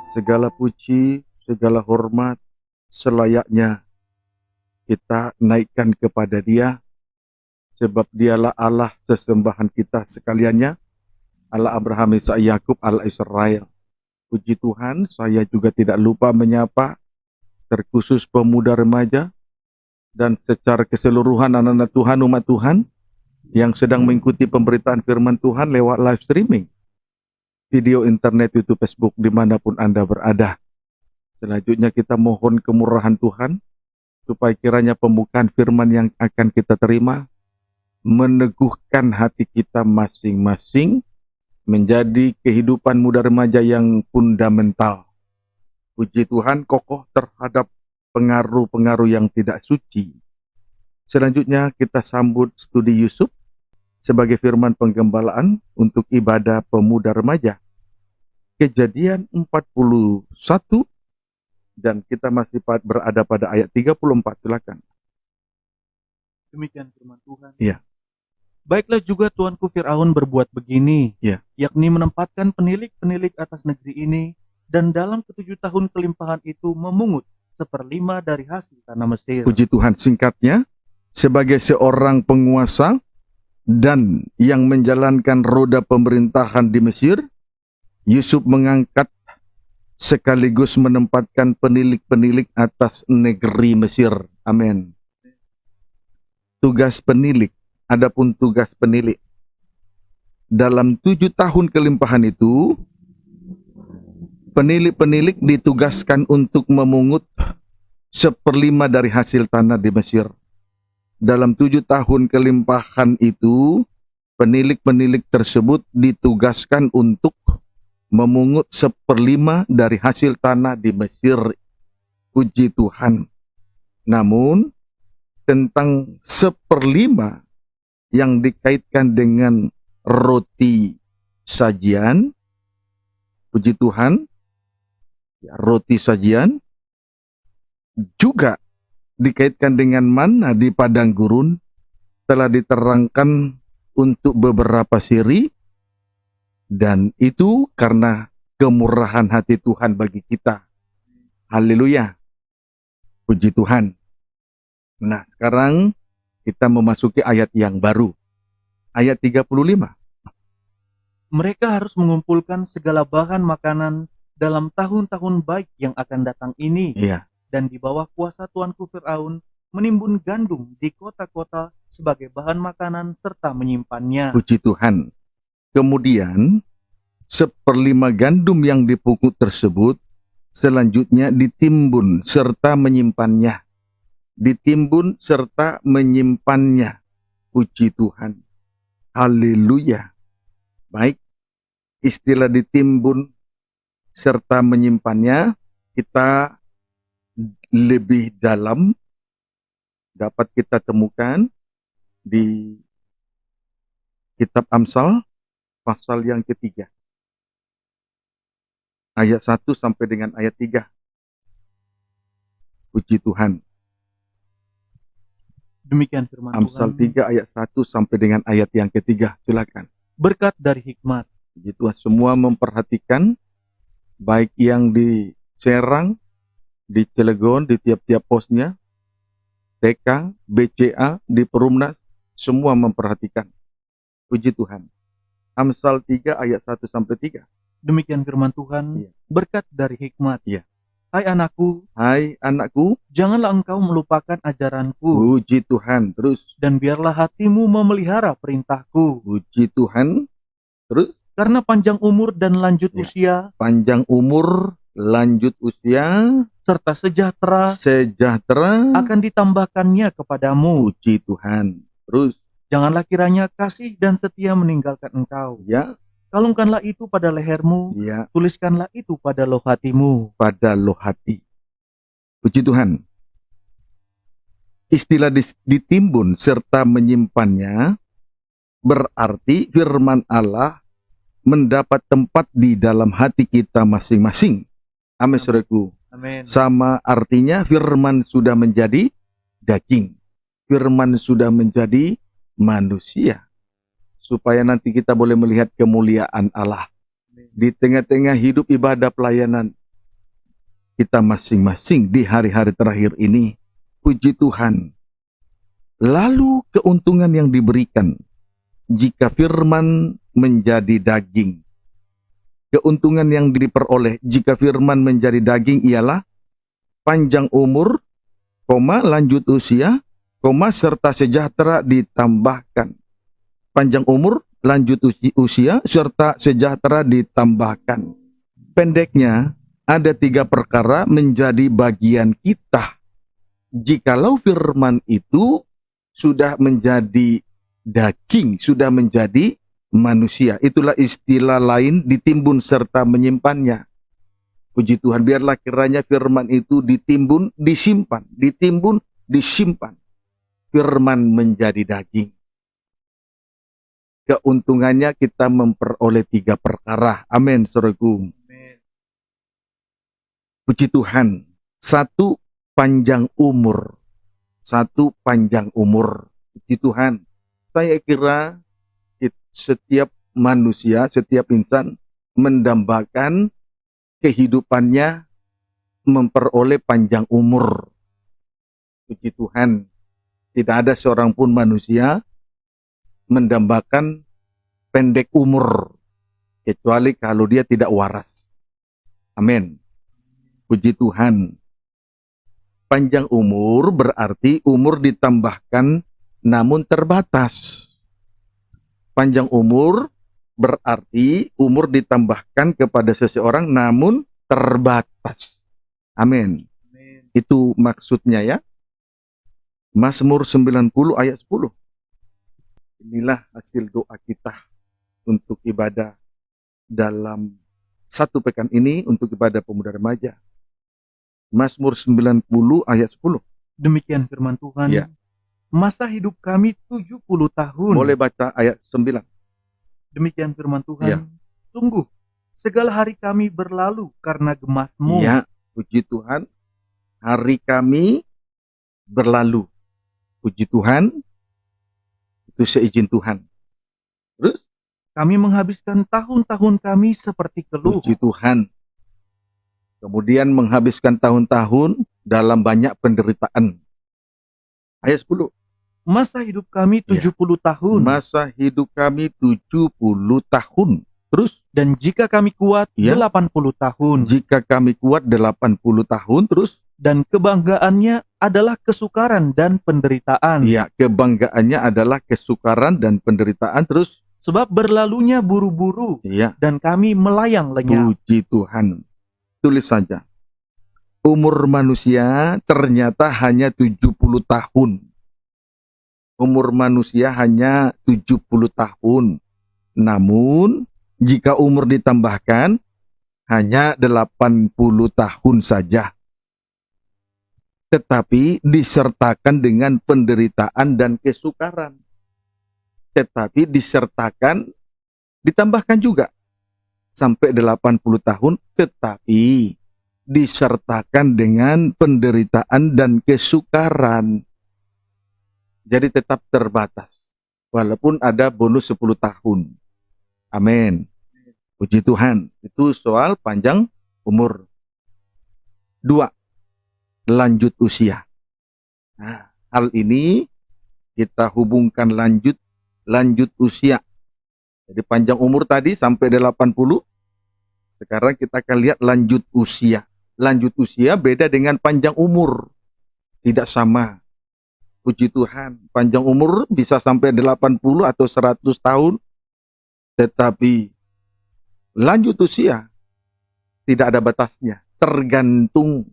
Segala puji, segala hormat selayaknya kita naikkan kepada Dia, sebab Dialah Allah sesembahan kita sekaliannya, Allah Abraham, Ishak, Yakub, Allah Israel. Puji Tuhan, saya juga tidak lupa menyapa terkhusus pemuda remaja dan secara keseluruhan anak-anak Tuhan, umat Tuhan yang sedang mengikuti pemberitaan firman Tuhan lewat live streaming, video internet, YouTube, Facebook, dimanapun Anda berada. Selanjutnya kita mohon kemurahan Tuhan, supaya kiranya pembukaan firman yang akan kita terima meneguhkan hati kita masing-masing menjadi kehidupan muda remaja yang fundamental. Puji Tuhan, kokoh terhadap pengaruh-pengaruh yang tidak suci. Selanjutnya kita sambut studi Yusuf sebagai firman penggembalaan untuk ibadah pemuda remaja. Kejadian 41, dan kita masih berada pada ayat 34, silakan. Demikian firman Tuhan. Iya. Baiklah juga tuanku Firaun berbuat begini, Iya. yakni menempatkan penilik-penilik atas negeri ini, dan dalam ke7 tahun kelimpahan itu memungut 1/5 dari hasil tanah Mesir. Puji Tuhan, singkatnya, sebagai seorang penguasa dan yang menjalankan roda pemerintahan di Mesir, Yusuf mengangkat sekaligus menempatkan penilik-penilik atas negeri Mesir. Amin. Tugas penilik, adapun tugas penilik. Dalam 7 tahun kelimpahan itu, penilik-penilik ditugaskan untuk memungut 1/5 dari hasil tanah di Mesir. Dalam 7 tahun kelimpahan itu, penilik-penilik tersebut ditugaskan untuk memungut 1/5 dari hasil tanah di Mesir. Puji Tuhan. Namun, tentang 1/5 yang dikaitkan dengan roti sajian, puji Tuhan, roti sajian juga dikaitkan dengan mana di padang gurun, telah diterangkan untuk beberapa siri, dan itu karena kemurahan hati Tuhan bagi kita. Haleluya. Puji Tuhan. Nah, sekarang kita memasuki ayat yang baru. Ayat 35. Mereka harus mengumpulkan segala bahan makanan dalam tahun-tahun baik yang akan datang ini, Iya. dan di bawah kuasa tuanku Firaun menimbun gandum di kota-kota sebagai bahan makanan serta menyimpannya. Puji Tuhan. Kemudian 1/5 gandum yang dipungut tersebut selanjutnya ditimbun serta menyimpannya. Ditimbun serta menyimpannya. Puji Tuhan. Haleluya. Baik, istilah ditimbun serta menyimpannya kita lebih dalam dapat kita temukan di kitab Amsal pasal yang ketiga, ayat 1 sampai dengan ayat 3. Puji Tuhan. Demikian firman Amsal Tuhan. 3 ayat 1 sampai dengan ayat yang ketiga. Silakan. Berkat dari hikmat. Puji Tuhan, semua memperhatikan, baik yang di Serang, di Cilegon, di tiap-tiap posnya, TK, BCA, di Perumnas, semua memperhatikan. Puji Tuhan. Amsal 3 ayat 1 sampai 3. Demikian firman Tuhan. Iya. Berkat dari hikmat. Iya. Hai anakku, Hai anakku, janganlah engkau melupakan ajaranku, puji Tuhan. Terus, dan biarlah hatimu memelihara perintahku. puji Tuhan. Terus, Karena panjang umur dan lanjut Ya. usia, panjang umur, lanjut usia, serta sejahtera sejahtera, akan ditambahkannya kepadamu. puji Tuhan. Terus, Janganlah kiranya kasih dan setia meninggalkan engkau. ya, Kalungkanlah itu pada lehermu, ya, tuliskanlah itu pada loh hatimu. pada loh hati. Puji Tuhan. Istilah ditimbun serta menyimpannya berarti firman Allah mendapat tempat di dalam hati kita masing-masing. Amin, saudaraku. Amin. Sama artinya firman sudah menjadi daging. Firman sudah menjadi manusia. Supaya nanti kita boleh melihat kemuliaan Allah. Di tengah-tengah hidup ibadah pelayanan, kita masing-masing di hari-hari terakhir ini. Puji Tuhan. Lalu keuntungan yang diberikan jika firman menjadi daging. Keuntungan yang diperoleh jika firman menjadi daging ialah panjang umur, lanjut usia, serta sejahtera ditambahkan. Panjang umur, lanjut usia, serta sejahtera ditambahkan. Pendeknya, ada 3 perkara menjadi bagian kita. Jikalau firman itu sudah menjadi daging, sudah menjadi manusia. Itulah istilah lain ditimbun serta menyimpannya. Puji Tuhan, biarlah kiranya firman itu ditimbun, disimpan, ditimbun, disimpan. Firman menjadi daging. Keuntungannya kita memperoleh 3 perkara. Amin, saudaraku. Puji Tuhan. 1, panjang umur. 1, panjang umur. Puji Tuhan. Saya kira setiap manusia, setiap insan mendambakan kehidupannya memperoleh panjang umur. Puji Tuhan. Tidak ada seorang pun manusia mendambakan pendek umur, kecuali kalau dia tidak waras. Amin. Puji Tuhan. Panjang umur berarti umur ditambahkan namun terbatas. Panjang umur berarti umur ditambahkan kepada seseorang namun terbatas. Amin. Itu maksudnya ya. Mazmur 90 ayat 10. Inilah hasil doa kita untuk ibadah dalam 1 pekan ini untuk ibadah pemuda remaja. Mazmur 90 ayat 10. Demikian firman Tuhan. Ya. Masa hidup kami 70 tahun. Boleh baca ayat 9. Demikian firman Tuhan. Ya. Sungguh, segala hari kami berlalu karena gemas-Mu. Ya, puji Tuhan. Hari kami berlalu. Puji Tuhan. Itu seizin Tuhan. Terus? Kami menghabiskan tahun-tahun kami seperti keluh. Puji Tuhan. Kemudian menghabiskan tahun-tahun dalam banyak penderitaan. Ayat 10. Masa hidup kami 70 tahun. Masa hidup kami 70 tahun. Terus? Dan jika kami kuat 80 tahun. Jika kami kuat 80 tahun. Terus? Dan kebanggaannya adalah kesukaran dan penderitaan. Ya, kebanggaannya adalah kesukaran dan penderitaan. Terus? Sebab berlalunya buru-buru. Ya. Dan kami melayang lenyap. Puji Tuhan. Tulis saja. Umur manusia ternyata hanya 70 tahun. Umur manusia hanya 70 tahun. Namun, jika umur ditambahkan, hanya 80 tahun saja. Tetapi disertakan dengan penderitaan dan kesukaran. Tetapi disertakan, ditambahkan juga. Sampai 80 tahun, tetapi disertakan dengan penderitaan dan kesukaran. Jadi tetap terbatas. Walaupun ada bonus 10 tahun. Amin. Puji Tuhan. Itu soal panjang umur. 2. Lanjut usia. Nah, hal ini kita hubungkan lanjut usia. Jadi panjang umur tadi sampai 80. Sekarang kita akan lihat lanjut usia. Lanjut usia beda dengan panjang umur. Tidak sama. Puji Tuhan. Panjang umur bisa sampai 80 atau 100 tahun. Tetapi lanjut usia tidak ada batasnya. Tergantung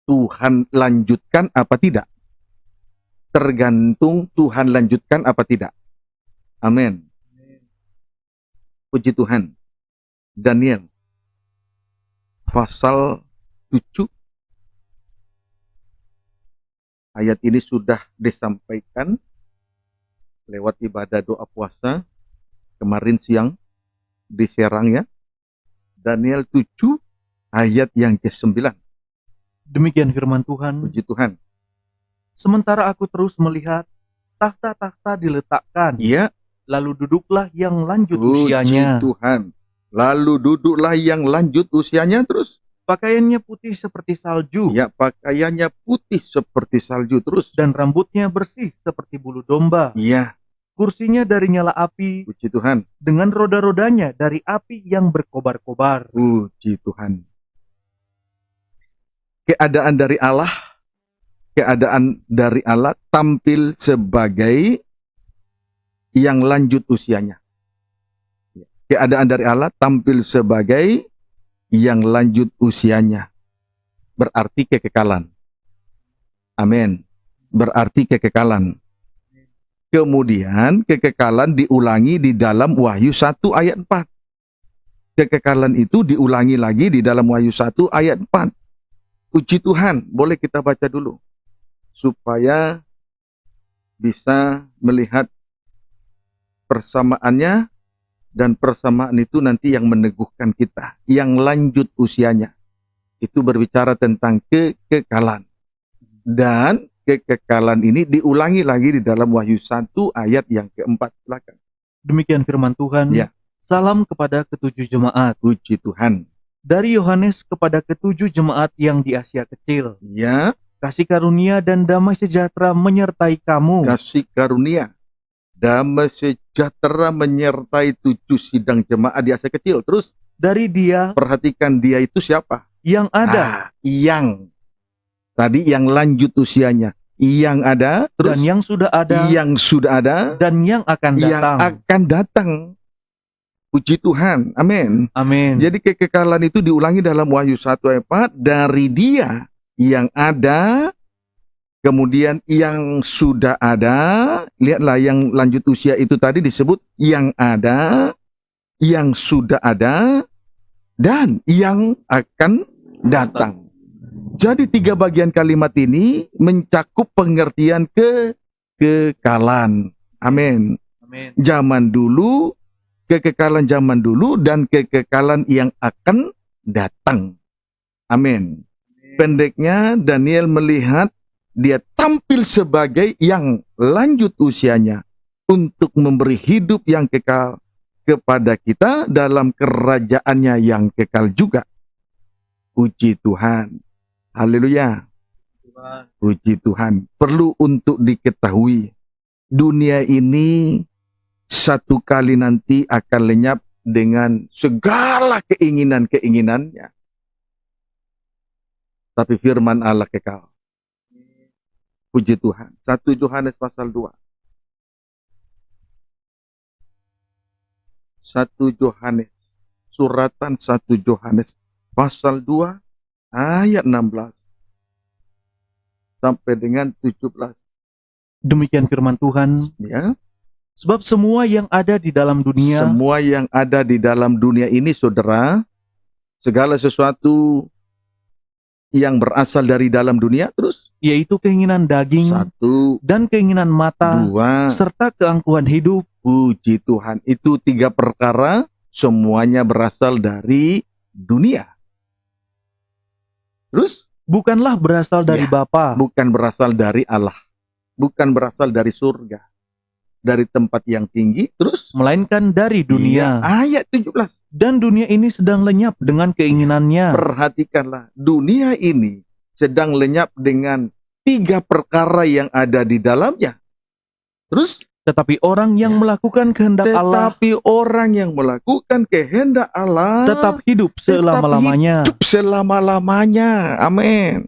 Tuhan lanjutkan apa tidak. Tergantung Tuhan lanjutkan apa tidak. Amin. Puji Tuhan. Daniel pasal 7 ayat ini sudah disampaikan lewat ibadah doa puasa kemarin siang di Serang ya. Daniel 7 ayat yang ke-9. Demikian firman Tuhan. Puji Tuhan. Sementara aku terus melihat takhta-takhta diletakkan. Ya. Lalu duduklah yang lanjut Puji usianya. Tuhan. Lalu duduklah yang lanjut usianya terus. Pakaiannya putih seperti salju, Ya, pakaiannya putih seperti salju. Terus, dan rambutnya bersih seperti bulu domba. ya, Kursinya dari nyala api, puji Tuhan, dengan roda-rodanya dari api yang berkobar-kobar. puji Tuhan. Keadaan dari Allah tampil sebagai yang lanjut usianya. Keadaan dari Allah tampil sebagai yang lanjut usianya. Berarti kekekalan. Amin. Berarti kekekalan. Kemudian kekekalan diulangi di dalam Wahyu 1 ayat 4. Kekekalan itu diulangi lagi di dalam Wahyu 1 ayat 4. Puji Tuhan, boleh kita baca dulu supaya bisa melihat persamaannya, dan persamaan itu nanti yang meneguhkan kita, yang lanjut usianya. Itu berbicara tentang kekekalan. Dan kekekalan ini diulangi lagi di dalam Wahyu 1 ayat yang keempat. Silakan. Demikian firman Tuhan. Ya. Salam kepada ketujuh jemaat. Puji Tuhan. Dari Yohanes kepada ketujuh jemaat yang di Asia Kecil. Ya, Kasih karunia dan damai sejahtera menyertai kamu. kasih karunia, damai sejahtera menyertai 7 sidang jemaat di Asia Kecil. Terus, Dari Dia perhatikan dia itu siapa? yang ada Yang. Tadi yang lanjut usianya. Yang ada, terus dan yang sudah ada yang sudah ada, dan yang akan yang datang. akan datang. Puji Tuhan. Amin. Amin. Jadi kekekalan itu diulangi dalam Wahyu 1 ayat 4. Dari dia yang ada, kemudian yang sudah ada. Lihatlah yang lanjut usia itu tadi disebut yang ada, yang sudah ada, dan yang akan datang. Jadi 3 bagian kalimat ini mencakup pengertian kekekalan. Amin. Amin. Zaman dulu, kekekalan zaman dulu, dan kekekalan yang akan datang. Amin. Pendeknya, Daniel melihat dia tampil sebagai yang lanjut usianya untuk memberi hidup yang kekal kepada kita dalam kerajaannya yang kekal juga. Puji Tuhan. Haleluya. Puji Tuhan. Perlu untuk diketahui, dunia ini satu kali nanti akan lenyap dengan segala keinginan-keinginannya. Tapi firman Allah kekal. Puji Tuhan. 1 Yohanes pasal 2. 1 Yohanes. Suratan 1 Yohanes pasal 2 ayat 16 sampai dengan 17. Demikian firman Tuhan. Ya. Sebab semua yang ada di dalam dunia, Semua yang ada di dalam dunia ini, saudara, segala sesuatu yang berasal dari dalam dunia, terus yaitu keinginan daging 1, dan keinginan mata, 2, serta keangkuhan hidup, puji Tuhan. Itu 3 perkara, semuanya berasal dari dunia. Terus bukanlah berasal dari Ya. Bapa, bukan berasal dari Allah, bukan berasal dari surga, dari tempat yang tinggi. Terus melainkan dari dunia. Ayat 17. Dan dunia ini sedang lenyap dengan keinginannya. Perhatikanlah, dunia ini sedang lenyap dengan 3 perkara yang ada di dalamnya. Terus, Tetapi orang yang Ya. melakukan kehendak Allah tetapi orang yang melakukan kehendak Allah tetap hidup selama-lamanya. hidup selama-lamanya. Amin.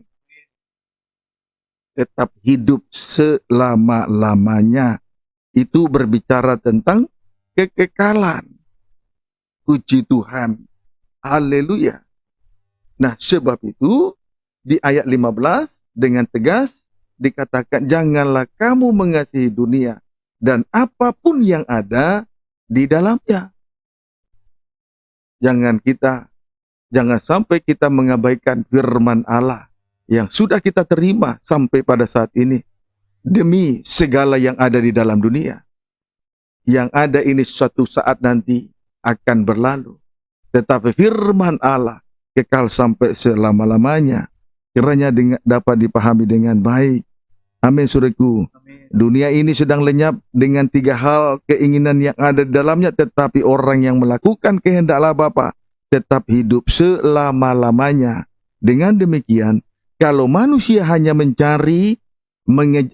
Tetap hidup selama-lamanya. Itu berbicara tentang kekekalan. Puji Tuhan. Haleluya. Nah, sebab itu di ayat 15 dengan tegas dikatakan, janganlah kamu mengasihi dunia dan apapun yang ada di dalamnya. Jangan sampai kita mengabaikan firman Allah yang sudah kita terima sampai pada saat ini. Demi segala yang ada di dalam dunia. Yang ada ini suatu saat nanti akan berlalu. Tetapi firman Allah kekal sampai selama-lamanya. Kiranya dapat dipahami dengan baik. Amin, saudaraku. Dunia ini sedang lenyap dengan 3 hal keinginan yang ada di dalamnya. Tetapi orang yang melakukan kehendak Allah Bapa tetap hidup selama-lamanya. Dengan demikian, kalau manusia hanya mencari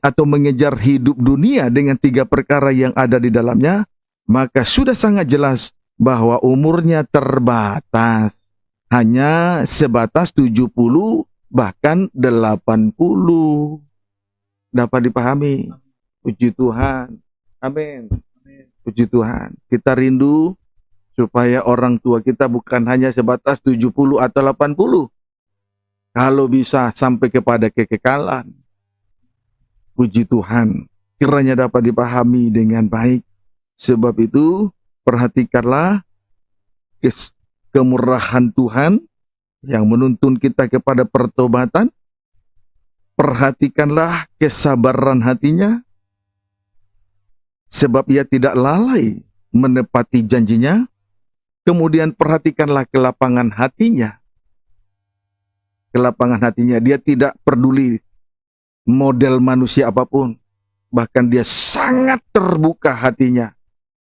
atau mengejar hidup dunia dengan 3 perkara yang ada di dalamnya, maka sudah sangat jelas bahwa umurnya terbatas. Hanya sebatas 70 bahkan 80. Dapat dipahami? Puji Tuhan. Amin. Puji Tuhan. Kita rindu supaya orang tua kita bukan hanya sebatas 70 atau 80. Kalau bisa sampai kepada kekekalan. Puji Tuhan. Kiranya dapat dipahami dengan baik. Sebab itu, perhatikanlah kemurahan Tuhan yang menuntun kita kepada pertobatan. Perhatikanlah kesabaran hatinya, sebab ia tidak lalai menepati janjinya. Kemudian perhatikanlah kelapangan hatinya. Kelapangan hatinya, dia tidak peduli model manusia apapun. Bahkan dia sangat terbuka hatinya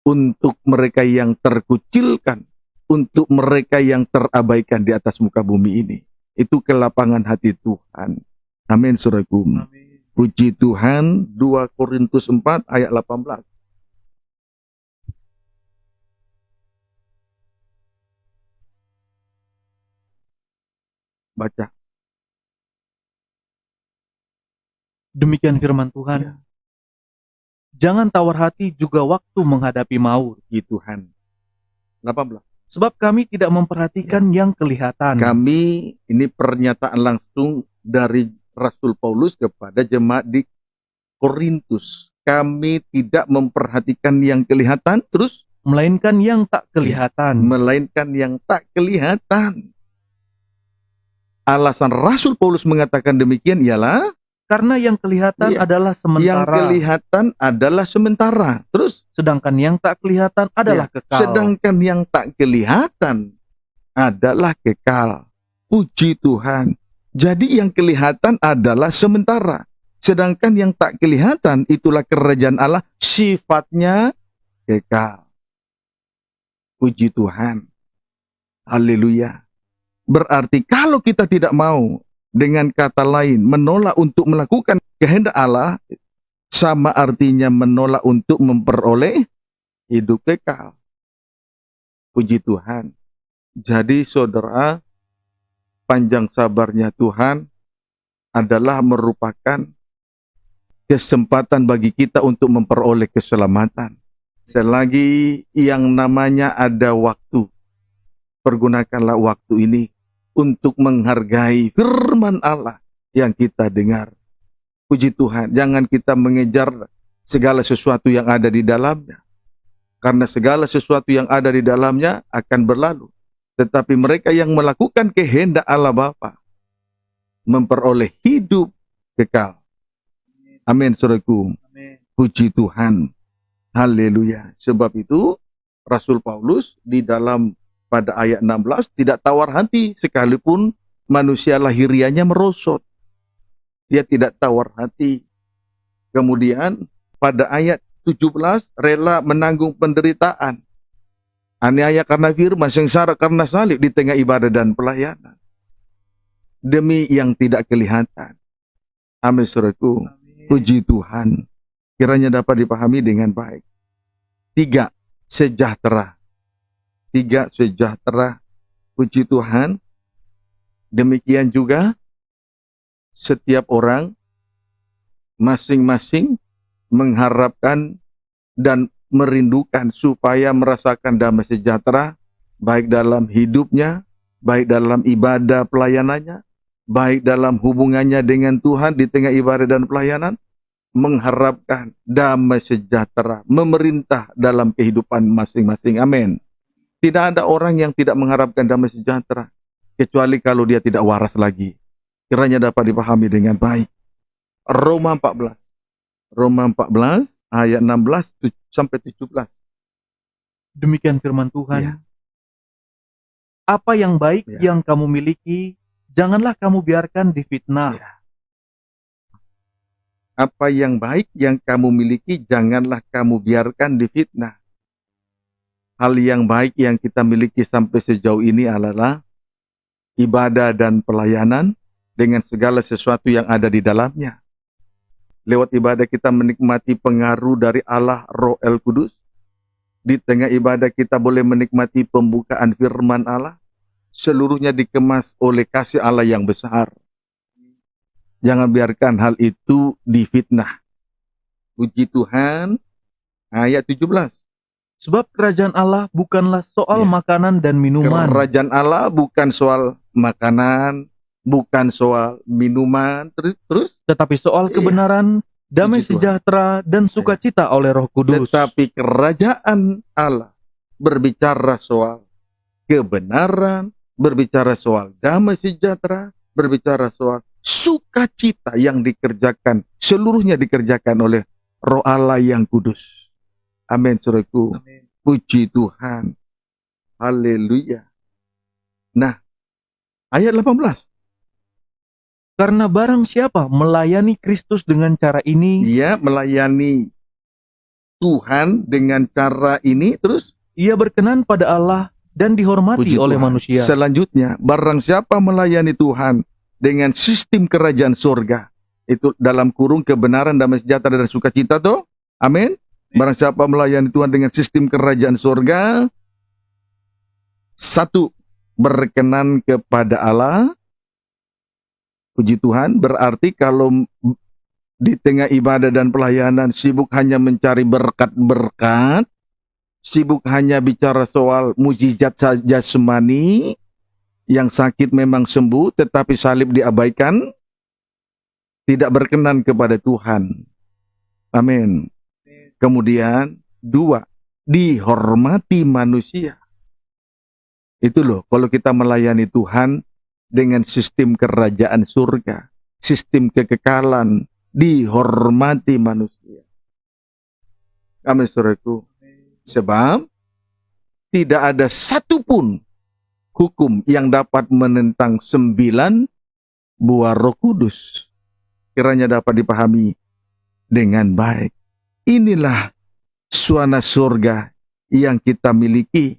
untuk mereka yang terkucilkan, untuk mereka yang terabaikan di atas muka bumi ini. Itu kelapangan hati Tuhan. Amin, saudaraku. Puji Tuhan. 2 Korintus 4 ayat 18. Baca. Demikian firman Tuhan. Ya. Jangan tawar hati juga waktu menghadapi maut. Puji Tuhan. 18. Sebab kami tidak memperhatikan yang kelihatan. Kami, ini pernyataan langsung dari Rasul Paulus kepada jemaat di Korintus. Kami tidak memperhatikan yang kelihatan, terus Melainkan yang tak kelihatan. melainkan yang tak kelihatan. Alasan Rasul Paulus mengatakan demikian ialah Karena yang kelihatan Iya. adalah yang sementara. kelihatan adalah sementara. Terus Sedangkan yang tak kelihatan adalah kekal. sedangkan yang tak kelihatan adalah kekal. Puji Tuhan. Jadi yang kelihatan adalah sementara. Sedangkan yang tak kelihatan itulah kerajaan Allah, sifatnya kekal. Puji Tuhan. Haleluya. Berarti kalau kita tidak mau, dengan kata lain, menolak untuk melakukan kehendak Allah, sama artinya menolak untuk memperoleh hidup kekal. Puji Tuhan. Jadi saudara, panjang sabarnya Tuhan adalah merupakan kesempatan bagi kita untuk memperoleh keselamatan. Selagi yang namanya ada waktu, pergunakanlah waktu ini untuk menghargai firman Allah yang kita dengar. Puji Tuhan, jangan kita mengejar segala sesuatu yang ada di dalamnya. Karena segala sesuatu yang ada di dalamnya akan berlalu. Tetapi mereka yang melakukan kehendak Allah Bapa memperoleh hidup kekal. Amin, saudaraku. Puji Tuhan. Haleluya. Sebab itu Rasul Paulus di dalam pada ayat 16 tidak tawar hati sekalipun manusia lahirianya merosot. Dia tidak tawar hati. Kemudian pada ayat 17 rela menanggung penderitaan. Aniaya karena firman, sengsara karena salib di tengah ibadah dan pelayanan. Demi yang tidak kelihatan. Amin, saudaraku. Puji Tuhan. Kiranya dapat dipahami dengan baik. 3. Sejahtera. 3. Sejahtera. Puji Tuhan. Demikian juga setiap orang masing-masing mengharapkan dan merindukan supaya merasakan damai sejahtera baik dalam hidupnya, baik dalam ibadah pelayanannya, baik dalam hubungannya dengan Tuhan di tengah ibadah dan pelayanan, mengharapkan damai sejahtera memerintah dalam kehidupan masing-masing. Amin. Tidak ada orang yang tidak mengharapkan damai sejahtera, kecuali kalau dia tidak waras lagi. Kiranya dapat dipahami dengan baik. Roma 14. Roma 14 ayat 16 sampai 17. Demikian firman Tuhan. Ya. Apa yang baik Ya. yang kamu miliki, janganlah kamu biarkan difitnah. Ya. Apa yang baik yang kamu miliki, janganlah kamu biarkan difitnah. Hal yang baik yang kita miliki sampai sejauh ini adalah ibadah dan pelayanan dengan segala sesuatu yang ada di dalamnya. Lewat ibadah kita menikmati pengaruh dari Allah Roh El Kudus. Di tengah ibadah kita boleh menikmati pembukaan firman Allah. Seluruhnya dikemas oleh kasih Allah yang besar. Jangan biarkan hal itu difitnah. Puji Tuhan. Ayat 17. Sebab kerajaan Allah bukanlah soal Ya. makanan dan minuman, Kerajaan Allah bukan soal makanan, bukan soal minuman, terus tetapi soal Iya. kebenaran, damai Puji Tuhan. sejahtera, dan sukacita oleh Roh Kudus. tetapi kerajaan Allah berbicara soal kebenaran, berbicara soal damai sejahtera, berbicara soal sukacita yang dikerjakan, seluruhnya dikerjakan oleh Roh Allah yang kudus. Amin, saudaraku. Amin. Puji Tuhan. Haleluya. Nah, ayat 18. Karena barang siapa melayani Kristus dengan cara ini, Dia melayani Tuhan dengan cara ini, terus ia berkenan pada Allah dan dihormati puji oleh Tuhan. manusia. Selanjutnya, barang siapa melayani Tuhan dengan sistem kerajaan surga, itu dalam kurung kebenaran, damai sejahtera dan sukacita tuh. Amin. Barang siapa melayani Tuhan dengan sistem kerajaan surga, satu, berkenan kepada Allah. Puji Tuhan, berarti kalau di tengah ibadah dan pelayanan sibuk hanya mencari berkat-berkat, sibuk hanya bicara soal mukjizat jasmani, yang sakit memang sembuh tetapi salib diabaikan, tidak berkenan kepada Tuhan. Amin. Kemudian, dua, dihormati manusia. Itu loh, kalau kita melayani Tuhan dengan sistem kerajaan surga, sistem kekekalan, dihormati manusia. Amin, saudaraku. Sebab tidak ada satupun hukum yang dapat menentang 9 buah Roh Kudus. Kiranya dapat dipahami dengan baik. Inilah suasana surga yang kita miliki.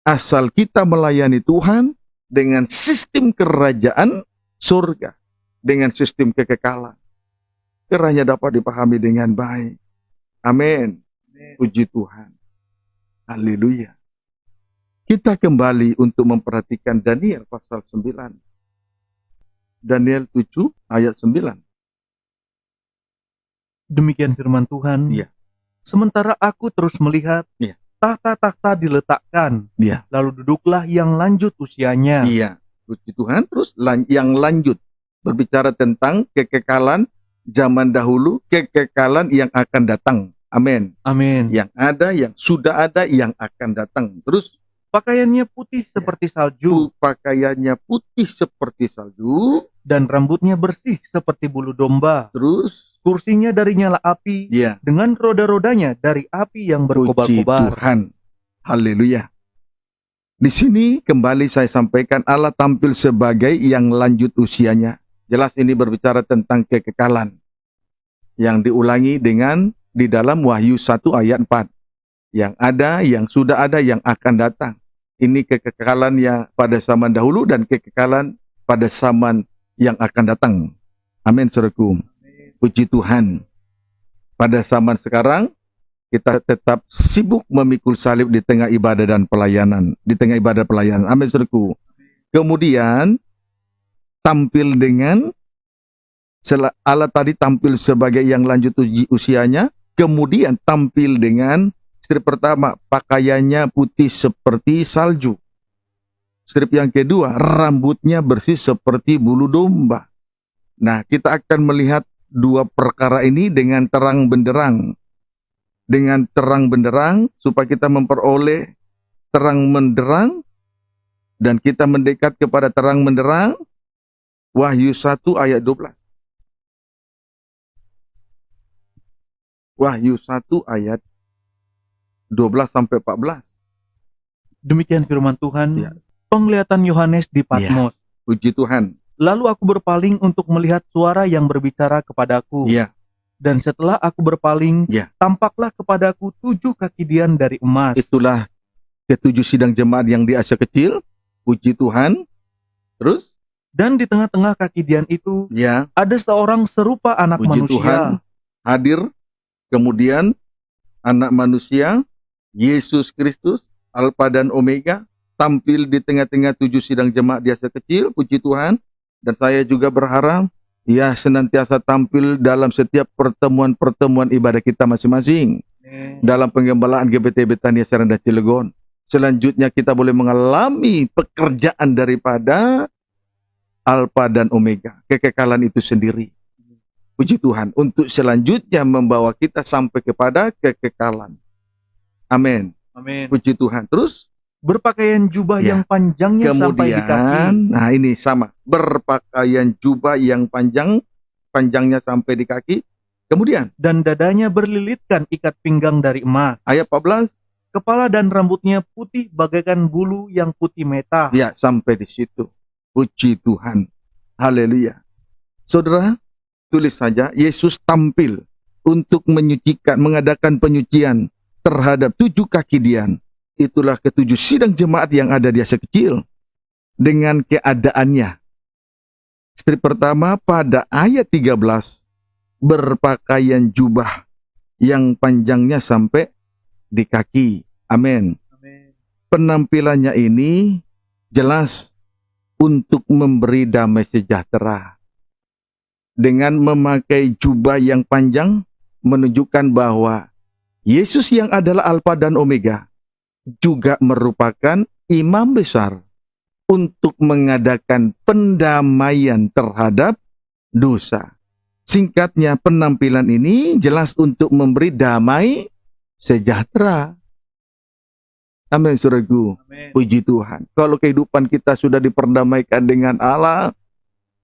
Asal kita melayani Tuhan dengan sistem kerajaan surga, dengan sistem kekekalan. Kiranya dapat dipahami dengan baik. Amin. Puji Tuhan. Haleluya. Kita kembali untuk memperhatikan Daniel pasal 9. Daniel 7 ayat 9. Demikian firman Tuhan. Iya. Sementara aku terus melihat, Iya. tahta-tahta diletakkan, Iya. lalu duduklah yang lanjut usianya. Iya. Puji Tuhan. Terus yang lanjut. Berbicara tentang kekekalan zaman dahulu, kekekalan yang akan datang. Amin. Amin. Yang ada, yang sudah ada, yang akan datang. Terus Pakaiannya putih seperti salju, pakaiannya putih seperti salju. dan rambutnya bersih seperti bulu domba. Terus Kursinya dari nyala api, ya, dengan roda-rodanya dari api yang puji berkobar-kobar. Tuhan. Haleluya. Di sini kembali saya sampaikan Allah tampil sebagai yang lanjut usianya. Jelas ini berbicara tentang kekekalan. Yang diulangi dengan di dalam Wahyu 1 ayat 4. Yang ada, yang sudah ada, yang akan datang. Ini kekekalan yang pada zaman dahulu dan kekekalan pada zaman yang akan datang. Amin, saudaraku. Puji Tuhan. Pada zaman sekarang, kita tetap sibuk memikul salib di tengah ibadah dan pelayanan. Di tengah ibadah pelayanan. Amin, saudaraku. Kemudian, tampil dengan, Allah tadi tampil sebagai yang lanjut usianya. Kemudian tampil dengan, strip pertama, pakaiannya putih seperti salju. Strip yang kedua, rambutnya bersih seperti bulu domba. Nah, kita akan melihat dua perkara ini dengan terang benderang. Dengan terang benderang, supaya kita memperoleh terang benderang, dan kita mendekat kepada terang benderang. Wahyu 1 ayat 12. Wahyu 1 ayat 12 sampai 14. Demikian firman Tuhan. Ya. Penglihatan Yohanes di Patmos. Puji Tuhan. Lalu aku berpaling untuk melihat suara yang berbicara kepadaku. Ya, Dan setelah aku berpaling, Ya. tampaklah kepadaku 7 kaki dian dari emas. itulah ketujuh sidang jemaat yang di Asia Kecil. Puji Tuhan. Terus? Dan di tengah-tengah kaki Dian itu Ya, ada seorang serupa anak puji manusia. Tuhan, hadir. Kemudian anak manusia, Yesus Kristus, Alfa dan Omega, tampil di tengah-tengah 7 sidang jemaat dia sekecil, puji Tuhan. Dan saya juga berharap ia senantiasa tampil dalam setiap pertemuan-pertemuan ibadah kita masing-masing. Dalam pengembalaan GBT Betania Seranda Cilegon. Selanjutnya kita boleh mengalami pekerjaan daripada Alfa dan Omega, kekekalan itu sendiri. Puji Tuhan, untuk selanjutnya membawa kita sampai kepada kekekalan. Amin. Amin. Puji Tuhan. Terus Berpakaian jubah Ya. yang panjangnya sampai di kaki. kemudian, nah ini sama, berpakaian jubah yang panjangnya sampai di kaki. Kemudian Dan dadanya berlilitkan ikat pinggang dari emas. ayat 14, Kepala dan rambutnya putih bagaikan bulu yang putih meta. ya sampai di situ. Puji Tuhan. Haleluya. Saudara, tulis saja, Yesus tampil untuk menyucikan, mengadakan penyucian terhadap 7 kaki Dian. Itulah ke-7 sidang jemaat yang ada di Asia Kecil dengan keadaannya. Strip pertama pada ayat 13, berpakaian jubah yang panjangnya sampai di kaki. Amin. Amin. Penampilannya ini jelas untuk memberi damai sejahtera. Dengan memakai jubah yang panjang menunjukkan bahwa Yesus yang adalah Alfa dan Omega juga merupakan imam besar untuk mengadakan pendamaian terhadap dosa. Singkatnya, penampilan ini jelas untuk memberi damai sejahtera. Amin, saudaraku. Amin. Puji Tuhan. Kalau kehidupan kita sudah diperdamaikan dengan Allah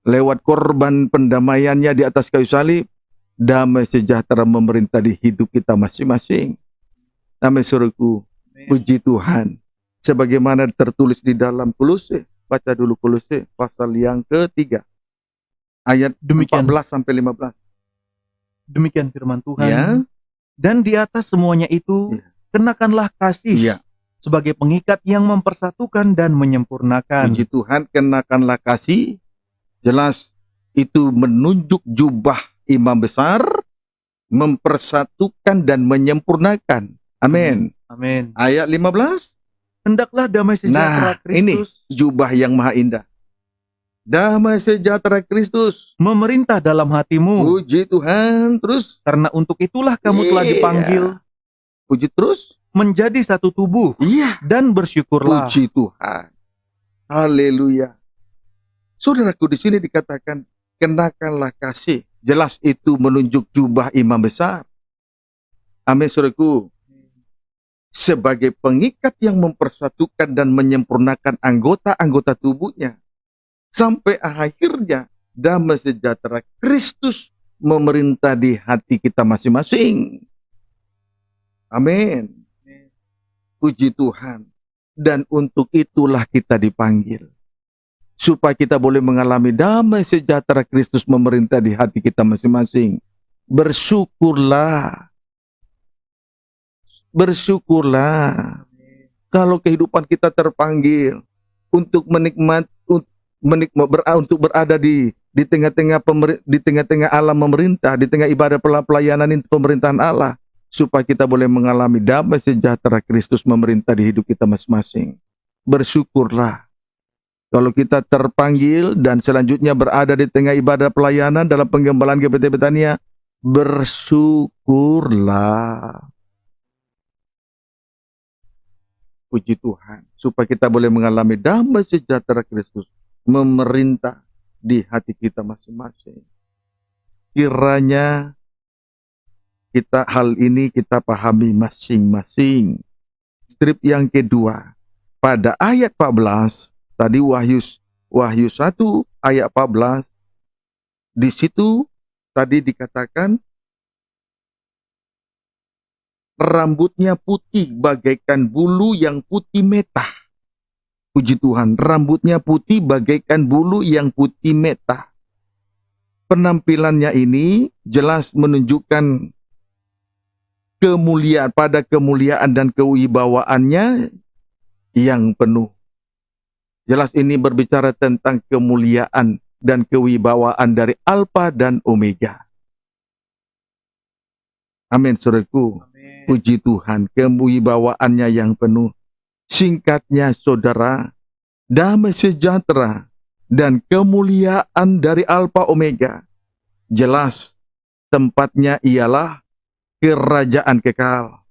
lewat korban pendamaiannya di atas kayu salib, damai sejahtera memerintah di hidup kita masing-masing. Amin, saudaraku. Amin. Puji Tuhan. Sebagaimana tertulis di dalam Kolose. Baca dulu Kolose pasal yang ketiga. Ayat Demikian. 14 sampai 15. Demikian firman Tuhan. Ya. Dan di atas semuanya itu, Ya. kenakanlah kasih Iya. sebagai pengikat yang mempersatukan dan menyempurnakan. Puji Tuhan, kenakanlah kasih. Jelas itu menunjuk jubah imam besar, mempersatukan dan menyempurnakan. Amin. Amin. Ayat 15. Hendaklah damai sejahtera ini Kristus jubah yang maha indah. Damai sejahtera Kristus. memerintah dalam hatimu, Puji Tuhan. Terus. karena untuk itulah kamu telah Iya. dipanggil Puji terus. menjadi satu tubuh, Iya. dan bersyukurlah. Puji Tuhan. Haleluya. Saudaraku, di sini dikatakan kenakanlah kasih. Jelas itu menunjuk jubah imam besar. Amin, saudaraku. Sebagai pengikat yang mempersatukan dan menyempurnakan anggota-anggota tubuhnya. Sampai akhirnya damai sejahtera Kristus memerintah di hati kita masing-masing. Amin. Puji Tuhan. Dan untuk itulah kita dipanggil. Supaya kita boleh mengalami damai sejahtera Kristus memerintah di hati kita masing-masing. Bersyukurlah. Bersyukurlah. Kalau kehidupan kita terpanggil untuk untuk berada di tengah-tengah alam memerintah, di tengah ibadah pelayanan pemerintahan Allah, supaya kita boleh mengalami damai sejahtera Kristus memerintah di hidup kita masing-masing. Bersyukurlah. Kalau kita terpanggil dan selanjutnya berada di tengah ibadah pelayanan dalam penggembalaan GBT Betania, bersyukurlah. Puji Tuhan, supaya kita boleh mengalami damai sejahtera Kristus memerintah di hati kita masing-masing. Kiranya hal ini kita pahami masing-masing. Strip yang kedua, pada ayat 14, tadi Wahyu 1 ayat 14, di situ tadi dikatakan rambutnya putih bagaikan bulu yang putih meta. Puji Tuhan, rambutnya putih bagaikan bulu yang putih meta. Penampilannya ini jelas menunjukkan kemuliaan dan kewibawaannya yang penuh. Jelas ini berbicara tentang kemuliaan dan kewibawaan dari Alfa dan Omega. Amin, saudaraku. Amin. Puji Tuhan, kewibawaannya yang penuh. Singkatnya, saudara, damai sejahtera dan kemuliaan dari Alfa Omega. Jelas, tempatnya ialah kerajaan kekal.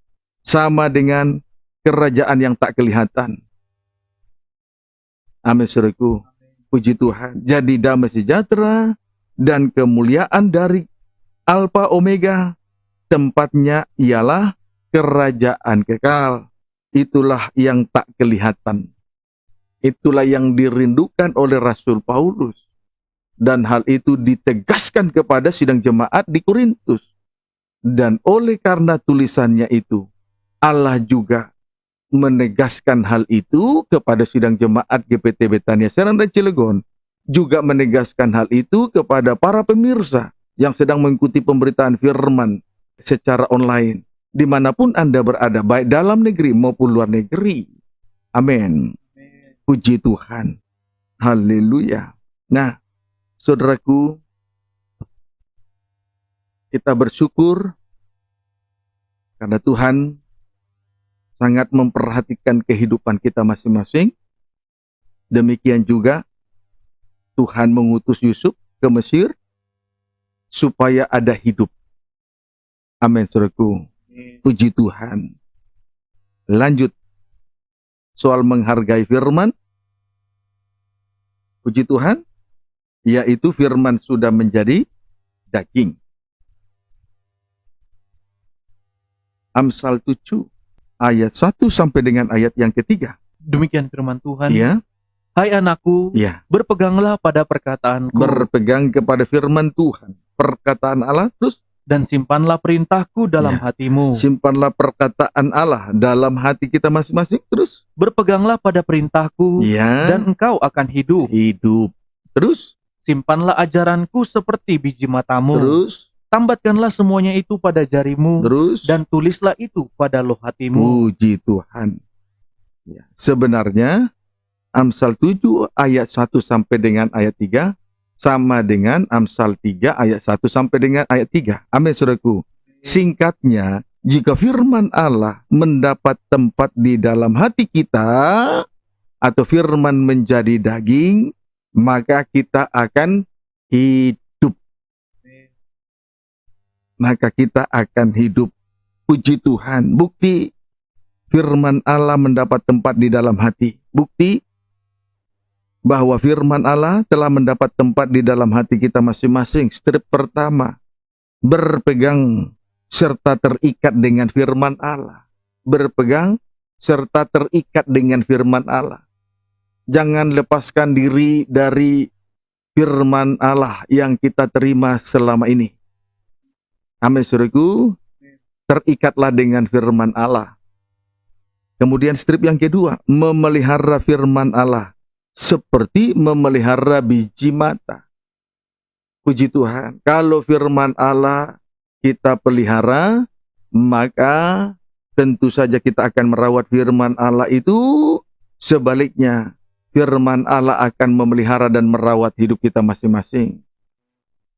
Sama dengan kerajaan yang tak kelihatan. Amin, saudaraku. Puji Tuhan. Jadi damai sejahtera dan kemuliaan dari Alfa Omega. Tempatnya ialah kerajaan kekal. Itulah yang tak kelihatan. Itulah yang dirindukan oleh Rasul Paulus. Dan hal itu ditegaskan kepada sidang jemaat di Korintus. Dan oleh karena tulisannya itu, Allah juga menegaskan hal itu kepada sidang jemaat GPT Betania Serang dan Cilegon. Juga menegaskan hal itu kepada para pemirsa yang sedang mengikuti pemberitaan firman secara online. Dimanapun Anda berada, baik dalam negeri maupun luar negeri. Amin. Puji Tuhan. Haleluya. Nah, saudaraku, kita bersyukur karena Tuhan sangat memperhatikan kehidupan kita masing-masing. Demikian juga Tuhan mengutus Yusuf ke Mesir supaya ada hidup. Amin, saudaraku. Puji Tuhan. Lanjut. Soal menghargai firman. Puji Tuhan. Yaitu firman sudah menjadi daging. Amsal 7 ayat 1 sampai dengan ayat yang ketiga. Demikian firman Tuhan. Ya, Hai anakku, ya. berpeganglah pada perkataanku, Berpegang kepada firman Tuhan, perkataan Allah, terus dan simpanlah perintahku dalam Ya. hatimu. simpanlah perkataan Allah dalam hati kita masing-masing, terus Berpeganglah pada perintahku, ya, dan engkau akan hidup. hidup, terus Simpanlah ajaranku seperti biji matamu. terus Tambatkanlah semuanya itu pada jarimu, terus dan tulislah itu pada loh hatimu. puji Tuhan. Ya. Sebenarnya Amsal 7 ayat 1 sampai dengan ayat 3 sama dengan Amsal 3 ayat 1 sampai dengan ayat 3. Amin, saudaraku. Singkatnya, jika firman Allah mendapat tempat di dalam hati kita atau firman menjadi daging, maka kita akan hidup. Maka kita akan hidup. Puji Tuhan. Bukti firman Allah mendapat tempat di dalam hati. Bukti bahwa firman Allah telah mendapat tempat di dalam hati kita masing-masing. Strip pertama, berpegang serta terikat dengan firman Allah. Berpegang serta terikat dengan firman Allah. Jangan lepaskan diri dari firman Allah yang kita terima selama ini. Amin, saudaraku. Terikatlah dengan firman Allah. Kemudian strip yang kedua, memelihara firman Allah seperti memelihara biji mata. Puji Tuhan. Kalau firman Allah kita pelihara, maka tentu saja kita akan merawat firman Allah itu. Sebaliknya, firman Allah akan memelihara dan merawat hidup kita masing-masing.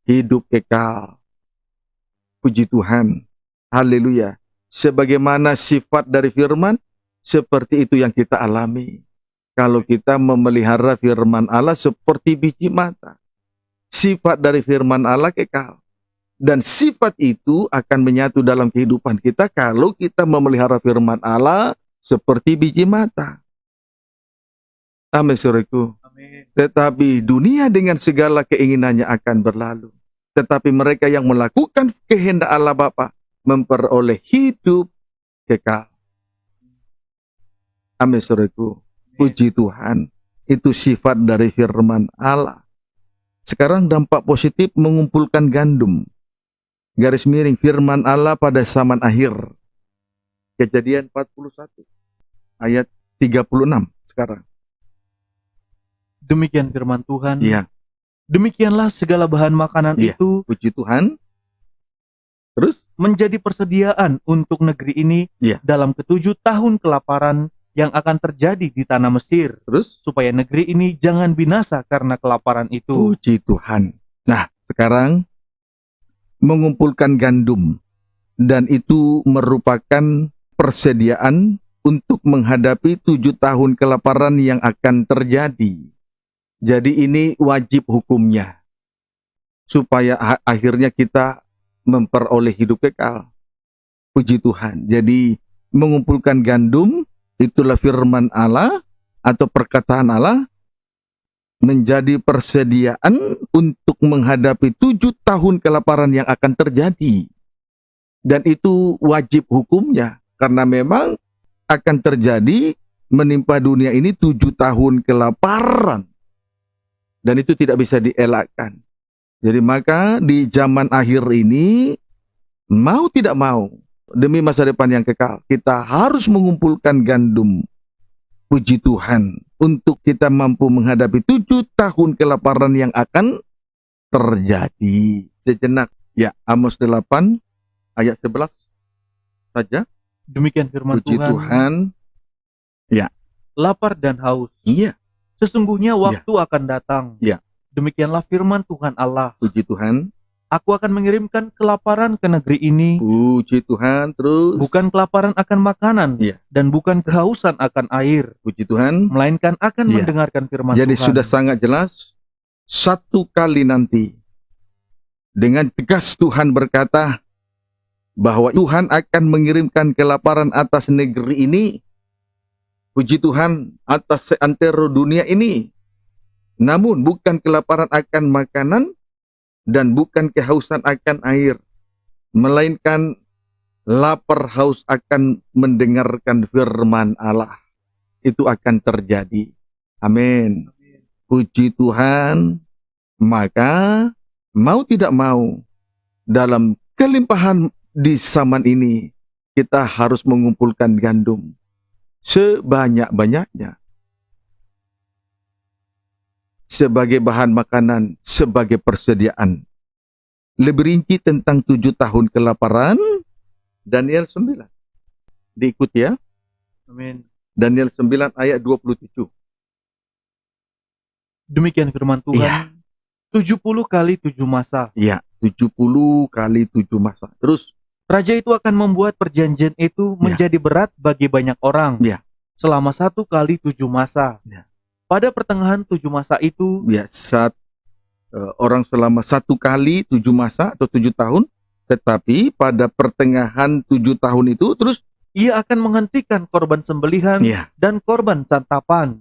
Hidup kekal. Puji Tuhan. Haleluya. Sebagaimana sifat dari firman, seperti itu yang kita alami. Kalau kita memelihara firman Allah seperti biji mata. Sifat dari firman Allah kekal. Dan sifat itu akan menyatu dalam kehidupan kita kalau kita memelihara firman Allah seperti biji mata. Amin, saudaraku. Amin. Tetapi dunia dengan segala keinginannya akan berlalu. Tetapi mereka yang melakukan kehendak Allah Bapa memperoleh hidup kekal. Amin, saudaraku. Puji Tuhan. Itu sifat dari firman Allah. Sekarang dampak positif mengumpulkan gandum. Garis miring firman Allah pada zaman akhir. Kejadian 41 ayat 36 sekarang. Demikian firman Tuhan. Iya, Demikianlah segala bahan makanan Iya. itu puji Tuhan. Terus menjadi persediaan untuk negeri ini Iya. dalam ke-7 tahun kelaparan yang akan terjadi di tanah Mesir, Terus, supaya negeri ini jangan binasa karena kelaparan itu. puji Tuhan. Nah, sekarang mengumpulkan gandum, dan itu merupakan persediaan untuk menghadapi 7 tahun kelaparan yang akan terjadi. Jadi ini wajib hukumnya, supaya akhirnya kita memperoleh hidup kekal. Puji Tuhan. Jadi mengumpulkan gandum, itulah firman Allah atau perkataan Allah, menjadi persediaan untuk menghadapi 7 tahun kelaparan yang akan terjadi. Dan itu wajib hukumnya, karena memang akan terjadi menimpa dunia ini 7 tahun kelaparan. Dan itu tidak bisa dielakkan. Jadi maka di zaman akhir ini, mau tidak mau, demi masa depan yang kekal, kita harus mengumpulkan gandum. Puji Tuhan, untuk kita mampu menghadapi 7 tahun kelaparan yang akan terjadi. Sejenak, ya, Amos 8 ayat 11 saja. Demikian firman Puji Tuhan. Tuhan. Lapar dan haus. Iya, Sesungguhnya waktu akan datang. Ya. Demikianlah firman Tuhan Allah. puji Tuhan. Aku akan mengirimkan kelaparan ke negeri ini, Puji Tuhan. Terus, bukan kelaparan akan makanan, Iya. dan bukan kehausan akan air, puji Tuhan. melainkan akan Iya. mendengarkan firman Jadi Tuhan. sudah sangat jelas, satu kali nanti dengan tegas Tuhan berkata bahwa Tuhan akan mengirimkan kelaparan atas negeri ini. Puji Tuhan, atas seantero dunia ini. Namun bukan kelaparan akan makanan dan bukan kehausan akan air, melainkan lapar haus akan mendengarkan firman Allah. Itu akan terjadi. Amin. Puji Tuhan. Maka mau tidak mau, dalam kelimpahan di zaman ini, kita harus mengumpulkan gandum sebanyak-banyaknya sebagai bahan makanan, sebagai persediaan. Lebih rinci tentang 7 tahun kelaparan, Daniel 9. Diikuti ya, Amin. Daniel 9 ayat 27. Demikian firman Tuhan. 70 kali 7 masa. Ya, 70 kali 7 masa. Terus, Raja itu akan membuat perjanjian itu menjadi berat bagi banyak orang. Ya. Selama 1 kali 7 masa. Ya. Pada pertengahan 7 masa itu, ya, orang selama 1 kali 7 masa atau 7 tahun, tetapi pada pertengahan 7 tahun itu, terus, ia akan menghentikan korban sembelihan ya, dan korban santapan.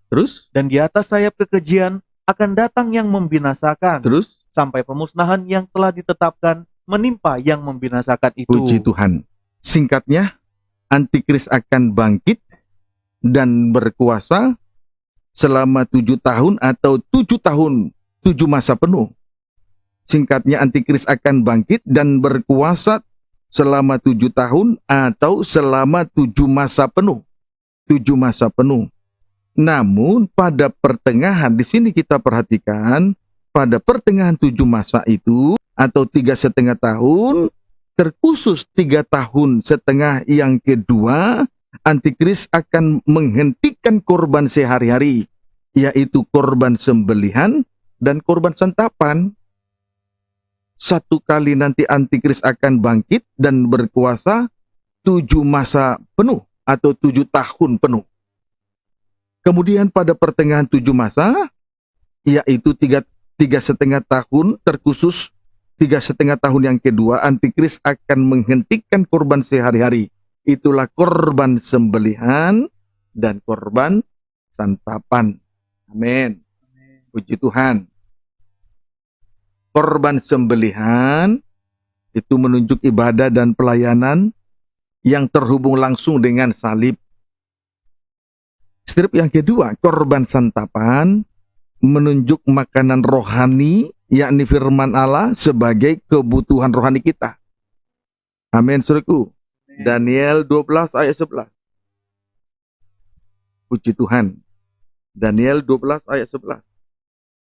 terus, Dan di atas sayap kekejian akan datang yang membinasakan, terus, sampai pemusnahan yang telah ditetapkan menimpa yang membinasakan itu. puji Tuhan. Singkatnya, Antikris akan bangkit dan berkuasa selama 7 tahun atau 7 tahun, 7 masa penuh. Singkatnya, Antikris akan bangkit dan berkuasa selama 7 tahun atau selama 7 masa penuh. 7 masa penuh. Namun pada pertengahan, di sini kita perhatikan, pada pertengahan 7 masa itu, atau 3,5 tahun, terkhusus 3,5 tahun yang kedua, Antikris akan menghentikan korban sehari-hari, yaitu korban sembelihan dan korban santapan. 1 kali nanti Antikris akan bangkit dan berkuasa 7 masa penuh atau 7 tahun penuh. Kemudian pada pertengahan 7 masa, yaitu 3,5 tahun, terkhusus 3,5 tahun yang kedua, Antikris akan menghentikan korban sehari-hari. Itulah korban sembelihan dan korban santapan. Amin. Puji Tuhan. Korban sembelihan itu menunjuk ibadah dan pelayanan yang terhubung langsung dengan salib. Strip yang kedua, korban santapan menunjuk makanan rohani, yakni firman Allah sebagai kebutuhan rohani kita. Amin, saudaraku. Daniel 12 ayat 11. Puji Tuhan. Daniel 12 ayat 11.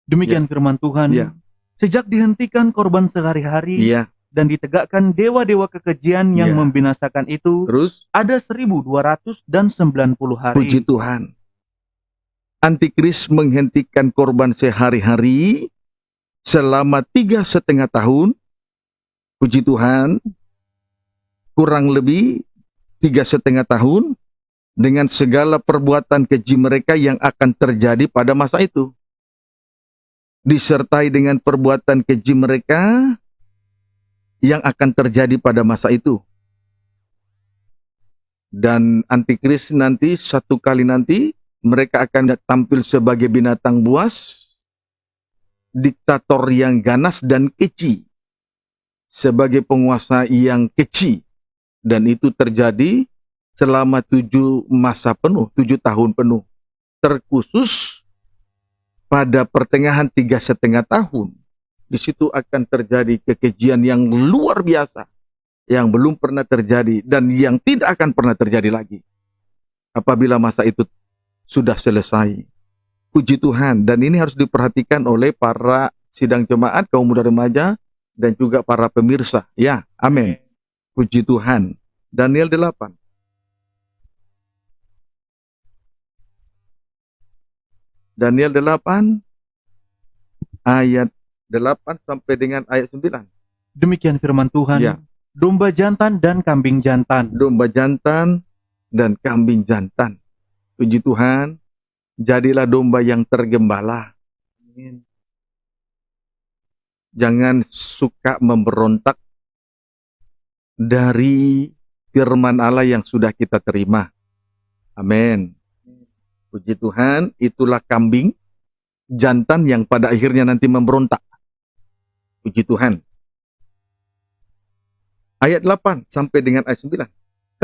Demikian firman Tuhan. Ya. Sejak dihentikan korban sehari-hari, Iya, dan ditegakkan dewa-dewa kekejian yang Ya. membinasakan itu Terus, ada 1290 puji hari. Tuhan. Antikris menghentikan korban sehari-hari selama 3,5 tahun. Puji Tuhan, kurang lebih 3,5 tahun dengan segala perbuatan keji mereka yang akan terjadi pada masa itu. Disertai dengan perbuatan keji mereka yang akan terjadi pada masa itu. Dan antikris nanti, satu kali nanti, mereka akan tampil sebagai binatang buas, diktator yang ganas dan keji, sebagai penguasa yang keji. Dan itu terjadi selama 7 masa penuh, 7 tahun penuh. Terkhusus pada pertengahan 3,5 tahun. Di situ akan terjadi kekejian yang luar biasa, yang belum pernah terjadi dan yang tidak akan pernah terjadi lagi apabila masa itu sudah selesai. Puji Tuhan, dan ini harus diperhatikan oleh para sidang jemaat, kaum muda remaja, dan juga para pemirsa. Ya, amin. Puji Tuhan. Daniel 8. Daniel 8, ayat 8 sampai dengan ayat 9. Demikian firman Tuhan. Ya. Domba jantan dan kambing jantan. Domba jantan dan kambing jantan. Puji Tuhan, jadilah domba yang tergembala. Jangan suka memberontak dari firman Allah yang sudah kita terima. Amin. Puji Tuhan, itulah kambing jantan yang pada akhirnya nanti memberontak. Puji Tuhan. Ayat 8 sampai dengan ayat 9.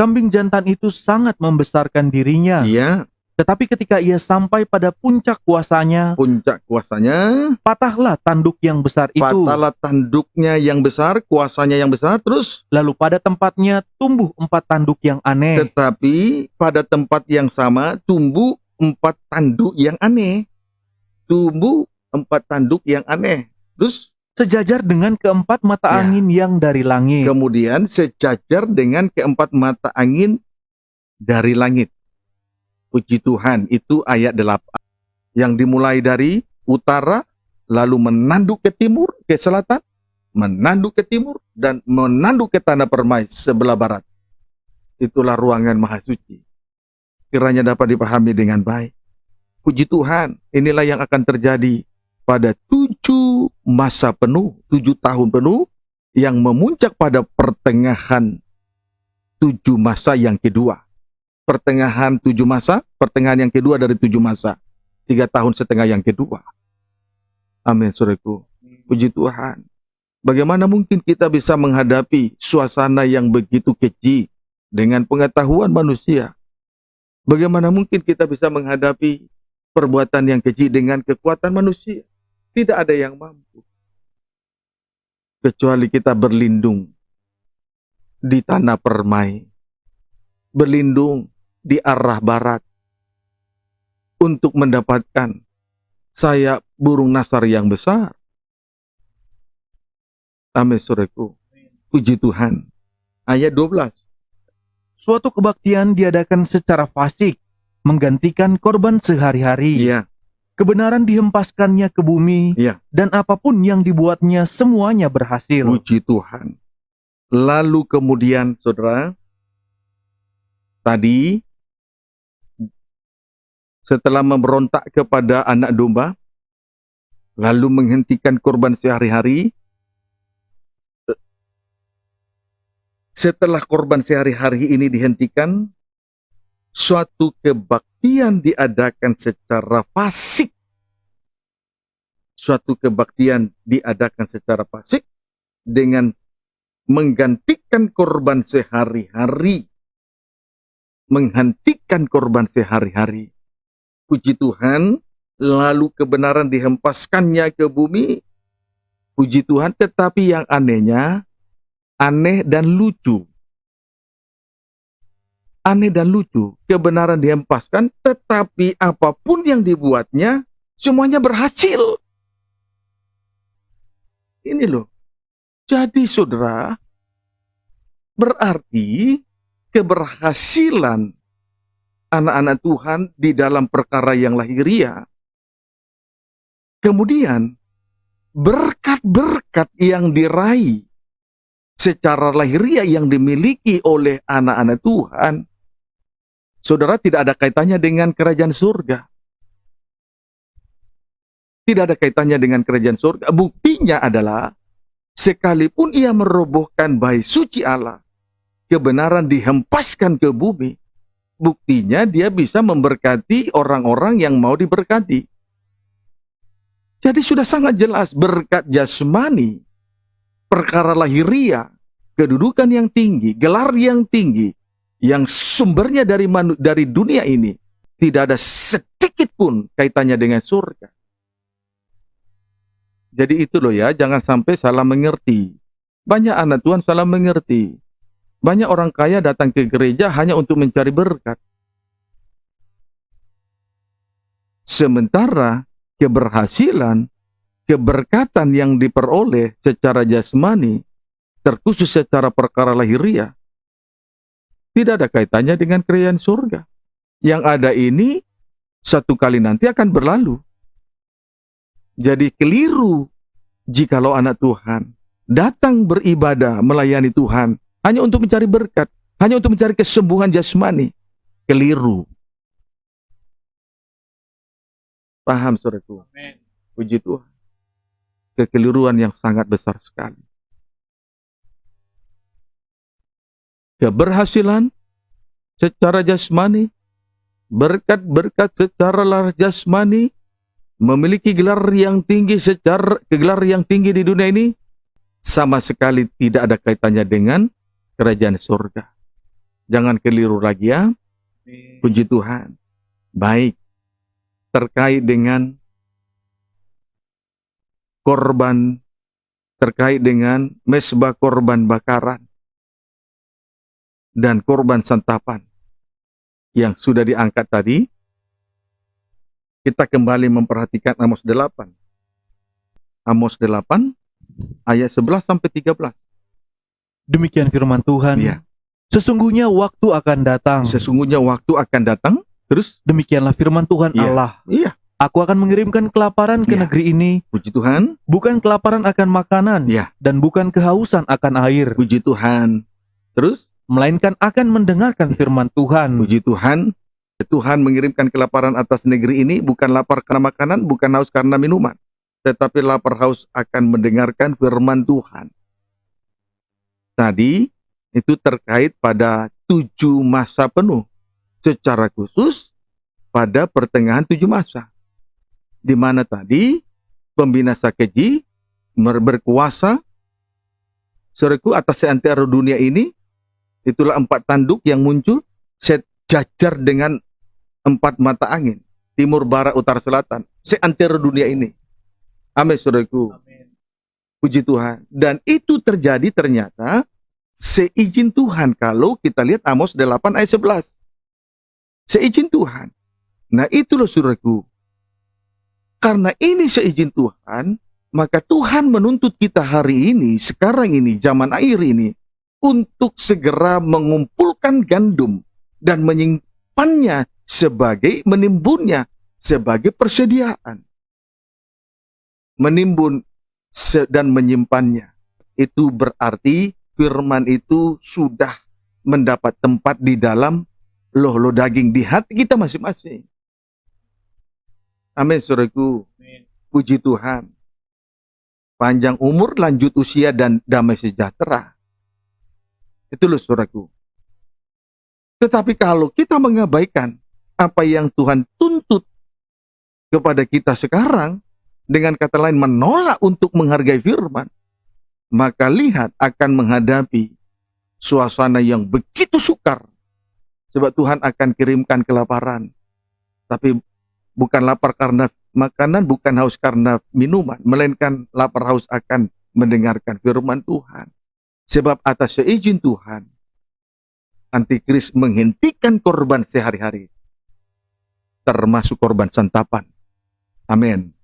Kambing jantan itu sangat membesarkan dirinya. Iya, Tetapi ketika ia sampai pada puncak kuasanya, puncak kuasanya, patahlah tanduk yang besar itu. patahlah tanduknya yang besar, kuasanya yang besar, terus Lalu pada tempatnya tumbuh 4 tanduk yang aneh. tetapi pada tempat yang sama tumbuh 4 tanduk yang aneh. Tumbuh 4 tanduk yang aneh. Terus Sejajar dengan keempat mata Ya. angin yang dari langit. kemudian sejajar dengan keempat mata angin dari langit. Puji Tuhan, itu ayat 8. Yang dimulai dari utara, lalu menanduk ke timur, ke selatan, menanduk ke timur, dan menanduk ke tanah permai sebelah barat. Itulah ruangan maha suci. Kiranya dapat dipahami dengan baik. Puji Tuhan, inilah yang akan terjadi pada 7 masa penuh, 7 tahun penuh, yang memuncak pada pertengahan 7 masa yang kedua. Pertengahan 7 masa, pertengahan yang kedua dari 7 masa. 3,5 tahun yang kedua. Amin, saudaraku. Puji Tuhan. Bagaimana mungkin kita bisa menghadapi suasana yang begitu keji dengan pengetahuan manusia? Bagaimana mungkin kita bisa menghadapi perbuatan yang keji dengan kekuatan manusia? Tidak ada yang mampu. Kecuali kita berlindung di tanah permai. Berlindung di arah barat untuk mendapatkan sayap burung nasar yang besar. Amin, saudaraku. Puji Tuhan. Ayat 12. Suatu kebaktian diadakan secara fasik, menggantikan korban sehari-hari. Iya, Kebenaran dihempaskannya ke bumi, iya. dan apapun yang dibuatnya semuanya berhasil. Puji Tuhan. Lalu kemudian, saudara, tadi setelah memberontak kepada anak domba, lalu menghentikan korban sehari-hari. Setelah korban sehari-hari ini dihentikan, suatu kebaktian diadakan secara fasik. Suatu kebaktian diadakan secara fasik dengan menggantikan korban sehari-hari. Menghentikan korban sehari-hari. Puji Tuhan, lalu kebenaran dihempaskannya ke bumi. Puji Tuhan, tetapi yang anehnya, aneh dan lucu. Aneh dan lucu. Kebenaran dihempaskan, tetapi apapun yang dibuatnya, semuanya berhasil. Ini loh. Jadi saudara, berarti keberhasilan anak-anak Tuhan di dalam perkara yang lahiriah, kemudian berkat-berkat yang diraih secara lahiriah yang dimiliki oleh anak-anak Tuhan, saudara, tidak ada kaitannya dengan kerajaan surga. Tidak ada kaitannya dengan kerajaan surga. Buktinya adalah, sekalipun ia merobohkan bait suci Allah, kebenaran dihempaskan ke bumi, buktinya dia bisa memberkati orang-orang yang mau diberkati. Jadi sudah sangat jelas, berkat jasmani, perkara lahiriah, kedudukan yang tinggi, gelar yang tinggi, yang sumbernya dari dunia ini, tidak ada sedikit pun kaitannya dengan surga. Jadi itu loh ya, jangan sampai salah mengerti. Banyak anak Tuhan salah mengerti. Banyak orang kaya datang ke gereja hanya untuk mencari berkat. Sementara keberhasilan, keberkatan yang diperoleh secara jasmani, terkhusus secara perkara lahiriah, tidak ada kaitannya dengan kerajaan surga. Yang ada ini satu kali nanti akan berlalu. Jadi keliru jikalau anak Tuhan datang beribadah, melayani Tuhan hanya untuk mencari berkat, hanya untuk mencari kesembuhan jasmani. Keliru. Paham, saudaraku? Amin. Puji Tuhan. Kekeliruan yang sangat besar sekali. Keberhasilan secara jasmani, berkat-berkat secara jasmani, memiliki gelar yang tinggi di dunia ini, sama sekali tidak ada kaitannya dengan kerajaan surga. Jangan keliru lagi ya. Puji Tuhan. Baik, terkait dengan korban, terkait dengan mezbah korban bakaran dan korban santapan yang sudah diangkat tadi, kita kembali memperhatikan Amos 8. Amos 8 ayat 11 sampai 13. Demikian firman Tuhan. Iya. Sesungguhnya waktu akan datang. Sesungguhnya waktu akan datang. Terus? Demikianlah firman Tuhan Iya. Allah. Iya. Aku akan mengirimkan kelaparan ke Iya. negeri ini. Puji Tuhan. Bukan kelaparan akan makanan. Iya. Dan bukan kehausan akan air. Puji Tuhan. Terus? Melainkan akan mendengarkan firman Tuhan. Puji Tuhan. Tuhan mengirimkan kelaparan atas negeri ini, bukan lapar karena makanan, bukan haus karena minuman, tetapi lapar haus akan mendengarkan firman Tuhan. Tadi itu terkait pada 7 masa penuh, secara khusus pada pertengahan 7 masa, di mana tadi pembinasa keji berkuasa sereku atas seantero dunia ini. Itulah 4 tanduk yang muncul sejajar dengan 4 mata angin, timur, barat, utara, selatan, seantero dunia ini. Amin, saudaraku. Amin. Puji Tuhan. Dan itu terjadi ternyata seizin Tuhan. Kalau kita lihat Amos 8 ayat 11. Seizin Tuhan. Nah itu loh saudaraku. Karena ini seizin Tuhan, maka Tuhan menuntut kita hari ini, sekarang ini, zaman akhir ini, untuk segera mengumpulkan gandum dan menyimpannya menimbunnya sebagai persediaan. Menimbun dan menyimpannya. Itu berarti firman itu sudah mendapat tempat di dalam loh daging di hati kita masing-masing. Amin, saudaraku. Puji Tuhan. Panjang umur, lanjut usia, dan damai sejahtera. Itu loh saudaraku. Tetapi kalau kita mengabaikan apa yang Tuhan tuntut kepada kita sekarang, dengan kata lain menolak untuk menghargai firman, maka lihat akan menghadapi suasana yang begitu sukar. Sebab Tuhan akan kirimkan kelaparan. Tapi bukan lapar karena makanan, bukan haus karena minuman, melainkan lapar haus akan mendengarkan firman Tuhan. Sebab atas seizin Tuhan, Antikris menghentikan korban sehari-hari, termasuk korban santapan. Amin.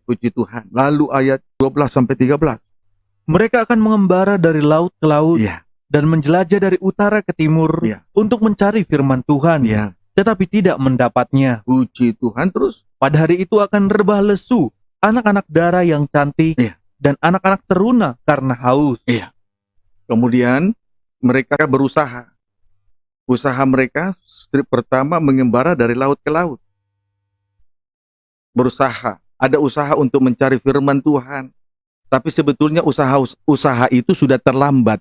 Puji Tuhan. Lalu ayat 12 sampai 13. Mereka akan mengembara dari laut ke laut Iya, dan menjelajah dari utara ke timur iya, untuk mencari firman Tuhan, iya. tetapi tidak mendapatnya. Puji Tuhan. Terus, Pada hari itu akan rebah lesu anak-anak darah yang cantik Iya. dan anak-anak teruna karena haus. iya. Kemudian mereka berusaha. Usaha mereka, strip pertama mengembara dari laut ke laut. Berusaha. Ada usaha untuk mencari firman Tuhan. Tapi sebetulnya usaha itu sudah terlambat.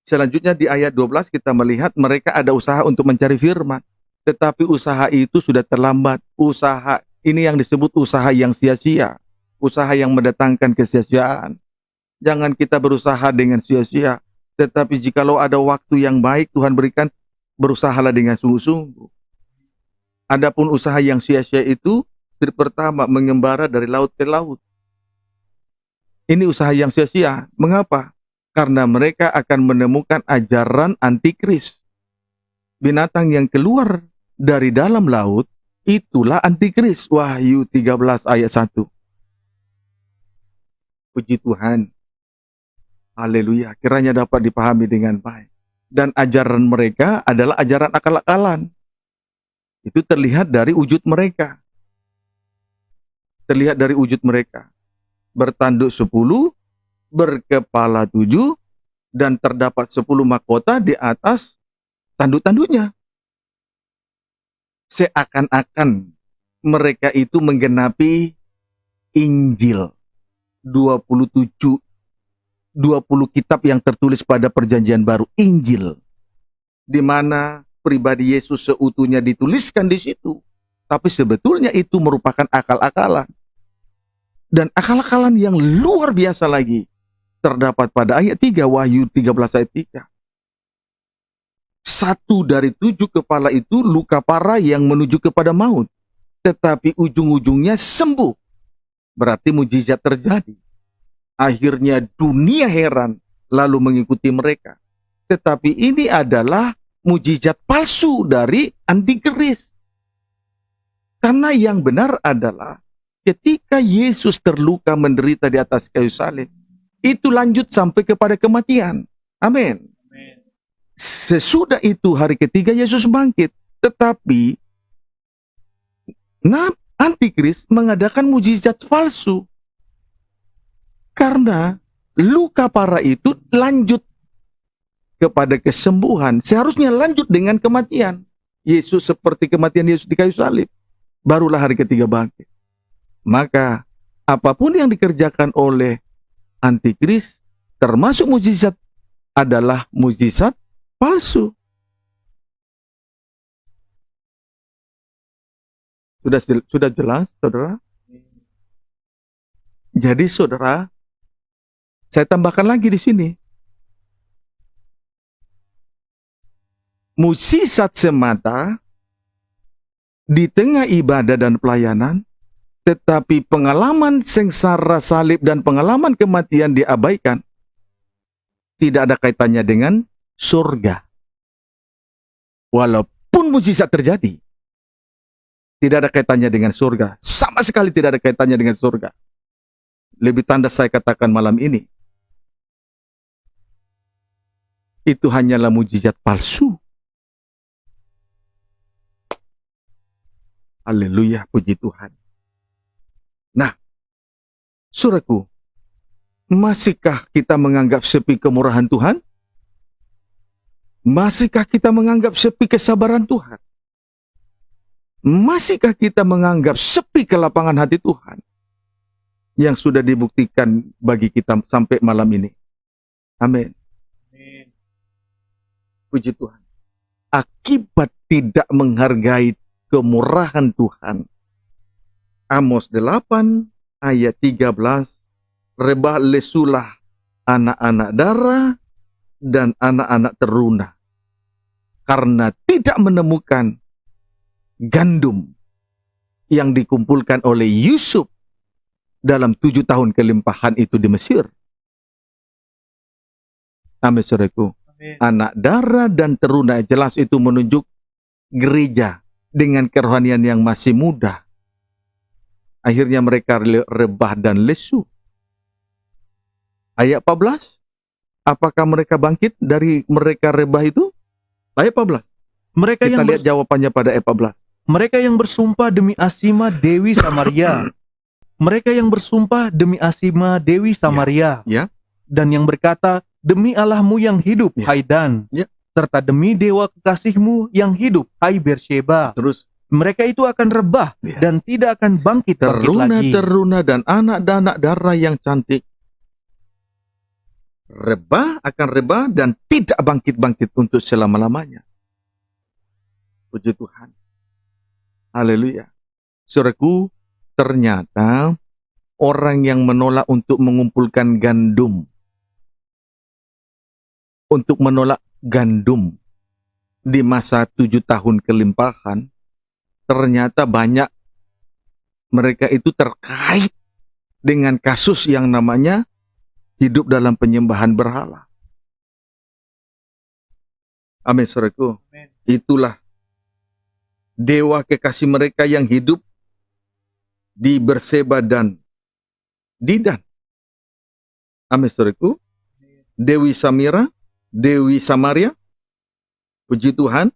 Selanjutnya di ayat 12 kita melihat mereka ada usaha untuk mencari firman. Tetapi usaha itu sudah terlambat. Usaha ini yang disebut usaha yang sia-sia. Usaha yang mendatangkan kesia-siaan. Jangan kita berusaha dengan sia-sia. Tetapi jikalau ada waktu yang baik Tuhan berikan, berusahalah dengan sungguh-sungguh. Adapun usaha yang sia-sia itu, strip pertama mengembara dari laut ke laut. Ini usaha yang sia-sia. Mengapa? Karena mereka akan menemukan ajaran antikris. Binatang yang keluar dari dalam laut, itulah antikris. Wahyu 13 ayat 1. Puji Tuhan. Haleluya. Kiranya dapat dipahami dengan baik. Dan ajaran mereka adalah ajaran akal-akalan. Itu terlihat dari wujud mereka. Terlihat dari wujud mereka. Bertanduk 10, berkepala 7, dan terdapat 10 mahkota di atas tanduk-tanduknya. Seakan-akan mereka itu menggenapi Injil. 20 kitab yang tertulis pada perjanjian baru. Injil. Di mana pribadi Yesus seutuhnya dituliskan di situ. Tapi sebetulnya itu merupakan akal-akalan. Dan akal-akalan yang luar biasa lagi terdapat pada ayat 3, Wahyu 13 ayat 3. 1 dari 7 kepala itu luka parah yang menuju kepada maut. Tetapi ujung-ujungnya sembuh. Berarti mujizat terjadi. Akhirnya dunia heran lalu mengikuti mereka. Tetapi ini adalah mujizat palsu dari antikris. Karena yang benar adalah ketika Yesus terluka menderita di atas kayu salib, itu lanjut sampai kepada kematian. Amin. Sesudah itu hari ketiga Yesus bangkit. Tetapi antikris mengadakan mujizat palsu. Karena luka parah itu lanjut kepada kesembuhan. Seharusnya lanjut dengan kematian. Yesus seperti kematian Yesus di kayu salib. Barulah hari ketiga bangkit. Maka apapun yang dikerjakan oleh antikris, termasuk mujizat, adalah mujizat palsu. Sudah jelas, saudara? Jadi saudara, saya tambahkan lagi di sini. Mujizat semata di tengah ibadah dan pelayanan, tetapi pengalaman sengsara salib dan pengalaman kematian diabaikan. Tidak ada kaitannya dengan surga. Walaupun mujizat terjadi, tidak ada kaitannya dengan surga. Sama sekali tidak ada kaitannya dengan surga. Lebih tanda saya katakan malam ini, itu hanyalah mujizat palsu. Haleluya, puji Tuhan. Nah, saudaraku, masihkah kita menganggap sepi kemurahan Tuhan? Masihkah kita menganggap sepi kesabaran Tuhan? Masihkah kita menganggap sepi kelapangan hati Tuhan? Yang sudah dibuktikan bagi kita sampai malam ini. Amin. Puji Tuhan. Akibat tidak menghargai kemurahan Tuhan. Amos 8 ayat 13. Rebah lesulah anak-anak darah dan anak-anak teruna. Karena tidak menemukan gandum yang dikumpulkan oleh Yusuf dalam 7 tahun kelimpahan itu di Mesir. Amin, saudaraku. Anak darah dan teruna, jelas itu menunjuk gereja dengan kerohanian yang masih muda. Akhirnya mereka rebah dan lesu. Ayat 14. Apakah mereka bangkit dari mereka rebah itu? Ayat 14. Mereka Kita yang lihat jawabannya pada ayat 14. mereka yang bersumpah demi Asima Dewi Samaria. Mereka yang bersumpah demi Asima Dewi Samaria. Ya. Dan yang berkata, demi Allahmu yang hidup, Ya. hai Dan. Ya. Serta demi dewa kekasihmu yang hidup, hai Beersheba. Terus Mereka itu akan rebah Ya. dan tidak akan bangkit lagi. teruna dan anak darah yang cantik akan rebah dan tidak bangkit untuk selama-lamanya. Puji Tuhan. Haleluya. Saudaraku, ternyata orang yang menolak untuk mengumpulkan gandum, di masa 7 tahun kelimpahan, ternyata banyak mereka itu terkait dengan kasus yang namanya hidup dalam penyembahan berhala. Amin, saudaraku. Itulah dewa kekasih mereka yang hidup di Beersheba dan di Dan. Amin, saudaraku. Dewi Samaria, puji Tuhan.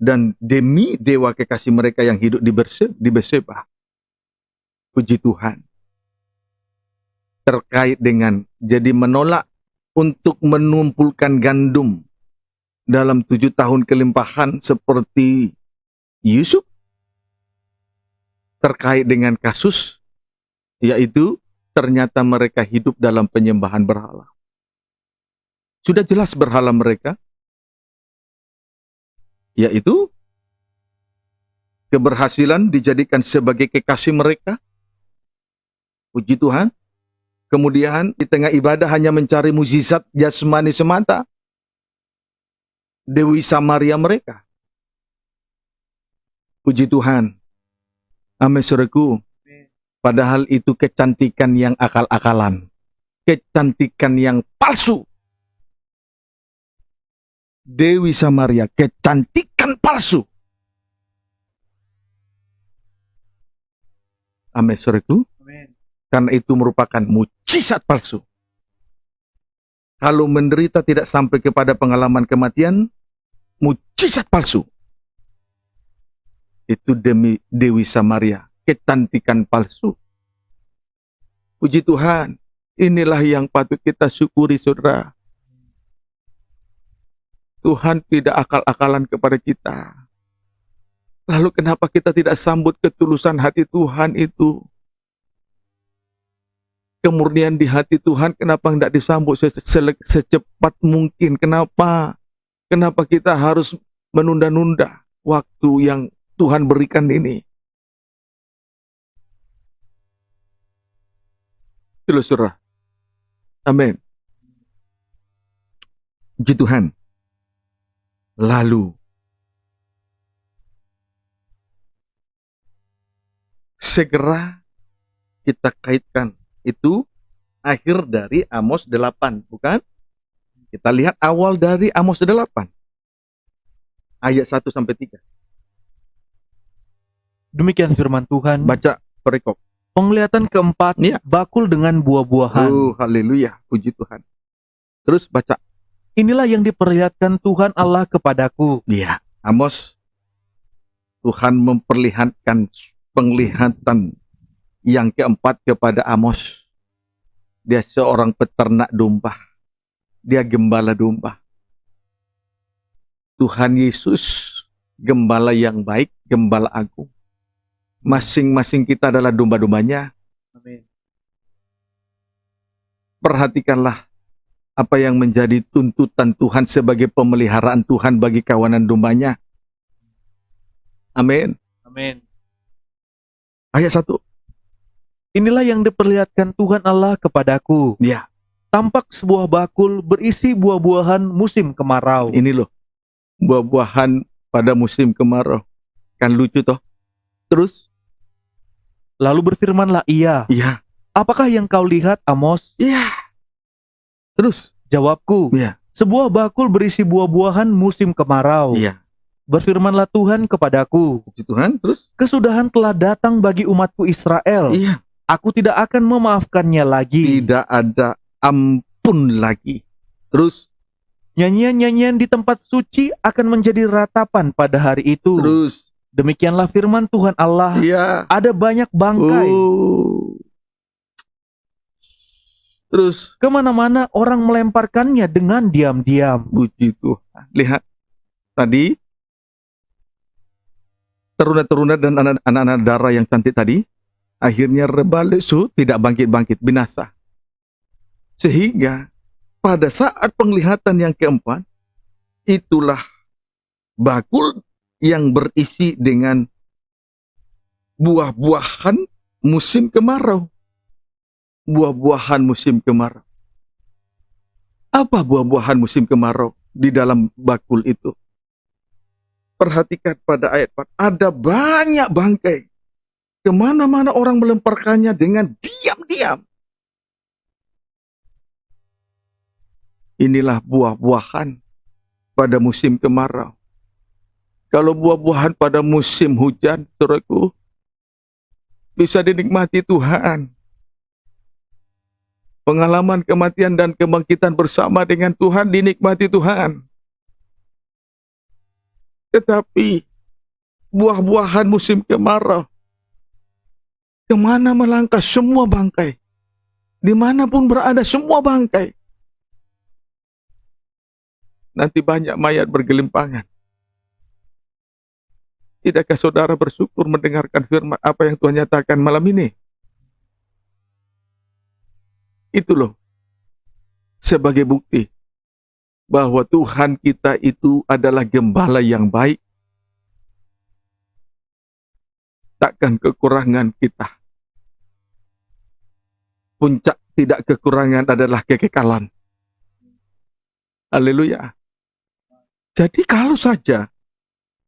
Dan demi dewa kekasih mereka yang hidup di Beersheba. Puji Tuhan. Terkait dengan, jadi menolak untuk menumpulkan gandum dalam 7 tahun kelimpahan seperti Yusuf. Terkait dengan kasus, yaitu ternyata mereka hidup dalam penyembahan berhala. Sudah jelas berhala mereka, yaitu keberhasilan dijadikan sebagai kekasih mereka. Puji Tuhan. Kemudian di tengah ibadah hanya mencari mukjizat jasmani semata. Dewi Samaria mereka. Puji Tuhan. Amin, saudaraku. Padahal itu kecantikan yang akal-akalan. Kecantikan yang palsu. Dewi Samaria, kecantikan palsu. Amin, saudaraku. Karena itu merupakan mukjizat palsu. Kalau menderita tidak sampai kepada pengalaman kematian, mukjizat palsu. Itu demi Dewi Samaria, kecantikan palsu. Puji Tuhan, inilah yang patut kita syukuri, saudara. Tuhan tidak akal-akalan kepada kita. Lalu kenapa kita tidak sambut ketulusan hati Tuhan itu? Kemurnian di hati Tuhan, kenapa tidak disambut secepat mungkin? Kenapa? Kenapa kita harus menunda-nunda waktu yang Tuhan berikan ini? Itulah, saudara. Amin. Puji Tuhan. Lalu, segera kita kaitkan. Itu akhir dari Amos 8, bukan? Kita lihat awal dari Amos 8. Ayat 1-3. Demikian firman Tuhan. Baca perikop. Penglihatan keempat, Ya. bakul dengan buah-buahan. Oh, haleluya, puji Tuhan. Terus baca. Inilah yang diperlihatkan Tuhan Allah kepadaku. Iya, Amos. Tuhan memperlihatkan penglihatan yang keempat kepada Amos. Dia seorang peternak domba. Dia gembala domba. Tuhan Yesus, gembala yang baik, gembala agung. Masing-masing kita adalah domba-dombanya. Amin. Perhatikanlah apa yang menjadi tuntutan Tuhan sebagai pemeliharaan Tuhan bagi kawanan dombanya. Amin. Amin. Ayat 1. Inilah yang diperlihatkan Tuhan Allah kepadaku. Ya, Tampak sebuah bakul berisi buah-buahan musim kemarau. ini loh. Buah-buahan pada musim kemarau. Kan lucu toh. Terus? Lalu berfirmanlah ia, Iya. apakah yang kau lihat, Amos? Iya. Terus? Jawabku, Iya. sebuah bakul berisi buah-buahan musim kemarau. Iya. Berfirmanlah Tuhan kepadaku, Puji Tuhan. Terus? kesudahan telah datang bagi umatku Israel. Iya. Aku tidak akan memaafkannya lagi. Tidak ada ampun lagi. Terus, Nyanyian-nyanyian di tempat suci akan menjadi ratapan pada hari itu. terus, Demikianlah firman Tuhan Allah. iya. Ada banyak bangkai. Terus, Kemana-mana orang melemparkannya dengan diam-diam. puji Tuhan. Lihat, tadi, teruna-teruna dan anak-anak darah yang cantik tadi, akhirnya rebah lesu, tidak bangkit-bangkit, binasa. Sehingga, pada saat penglihatan yang keempat, itulah bakul yang berisi dengan buah-buahan musim kemarau. Buah-buahan musim kemarau. Apa buah-buahan musim kemarau di dalam bakul itu? Perhatikan pada ayat 4. Ada banyak bangkai. Kemana-mana orang melemparkannya dengan diam-diam. Inilah buah-buahan pada musim kemarau. Kalau buah-buahan pada musim hujan, saudaraku, bisa dinikmati Tuhan. Pengalaman kematian dan kebangkitan bersama dengan Tuhan dinikmati Tuhan. Tetapi buah-buahan musim kemarau, kemana melangkah semua bangkai. Dimanapun berada semua bangkai. Nanti banyak mayat bergelimpangan. Tidakkah saudara bersyukur mendengarkan firman apa yang Tuhan nyatakan malam ini? Itu loh, sebagai bukti bahwa Tuhan kita itu adalah gembala yang baik. Takkan kekurangan kita. Puncak tidak kekurangan adalah kekekalan. Haleluya. Jadi kalau saja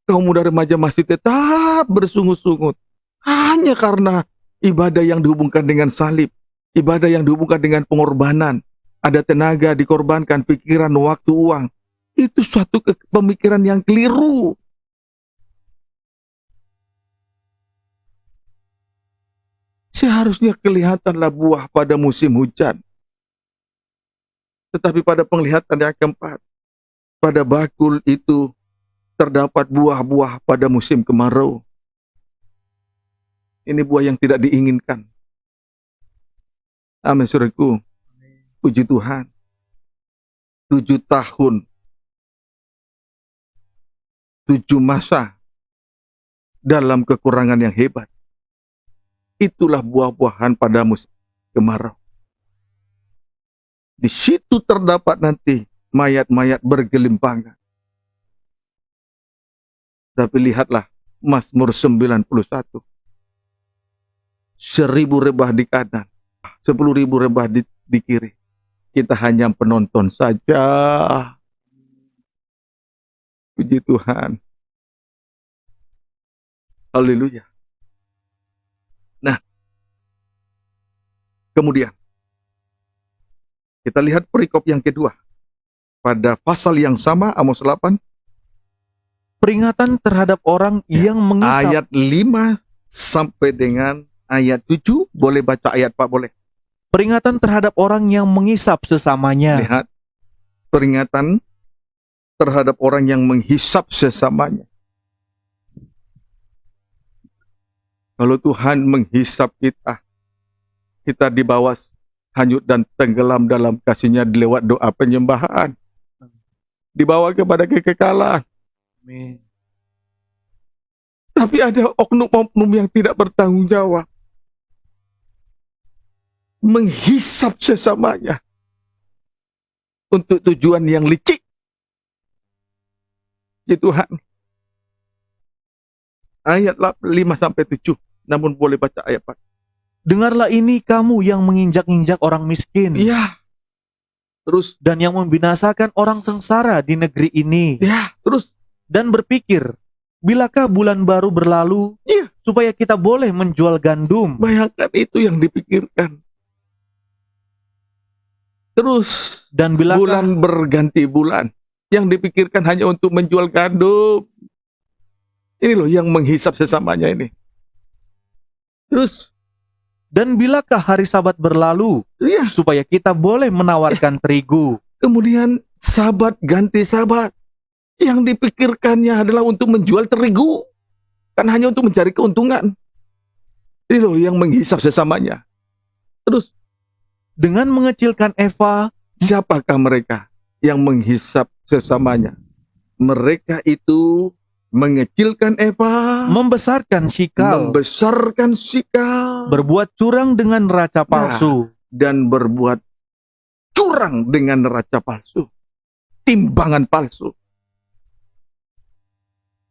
kaum muda remaja masih tetap bersungut-sungut hanya karena ibadah yang dihubungkan dengan salib, ibadah yang dihubungkan dengan pengorbanan, ada tenaga dikorbankan, pikiran, waktu, uang, itu suatu pemikiran yang keliru. Seharusnya kelihatanlah buah pada musim hujan. Tetapi pada penglihatan yang keempat, pada bakul itu terdapat buah-buah pada musim kemarau. Ini buah yang tidak diinginkan. Amin, saudaraku. Puji Tuhan. 7 tahun. 7 masa dalam kekurangan yang hebat. Itulah buah-buahan pada musim kemarau. Di situ terdapat nanti mayat-mayat bergelimpangan. Tapi lihatlah Mazmur 91. 1000 rebah di kanan, 10.000 rebah di kiri. Kita hanya penonton saja. Puji Tuhan. Haleluya. Nah, kemudian kita lihat perikop yang kedua. Pada pasal yang sama, Amos 8. Peringatan terhadap orang yang mengisap. Ayat 5 sampai dengan ayat 7. Boleh baca ayat 4, boleh. Peringatan terhadap orang yang mengisap sesamanya. Lihat. Peringatan terhadap orang yang menghisap sesamanya. Kalau Tuhan menghisap kita, kita dibawa hanyut dan tenggelam dalam kasih-Nya lewat doa penyembahan. Dibawa kepada kekekalan. Amin. Tapi ada oknum-oknum yang tidak bertanggung jawab. Menghisap sesamanya. Untuk tujuan yang licik. Ya Tuhan. Ayat 5-7. Namun boleh baca ayat 4. Dengarlah ini kamu yang menginjak-injak orang miskin. Iya. Terus. Dan yang membinasakan orang sengsara di negeri ini. Ya. Terus. Dan berpikir, bilakah bulan baru berlalu, Iya. supaya kita boleh menjual gandum. Bayangkan itu yang dipikirkan. Terus. Dan bilakah Bulan berganti bulan. Yang dipikirkan hanya untuk menjual gandum. Ini loh yang menghisap sesamanya ini. Terus. Dan bilakah hari Sabat berlalu, Ya, supaya kita boleh menawarkan terigu? kemudian Sabat ganti Sabat. Yang dipikirkannya adalah untuk menjual terigu. Kan hanya untuk mencari keuntungan. Ini loh yang menghisap sesamanya. Terus, Dengan mengecilkan Eva, siapakah mereka yang menghisap sesamanya? Mereka itu mengecilkan Eva, membesarkan Sikal, membesarkan Sikal, berbuat curang dengan neraca palsu. dan berbuat curang dengan neraca palsu, timbangan palsu.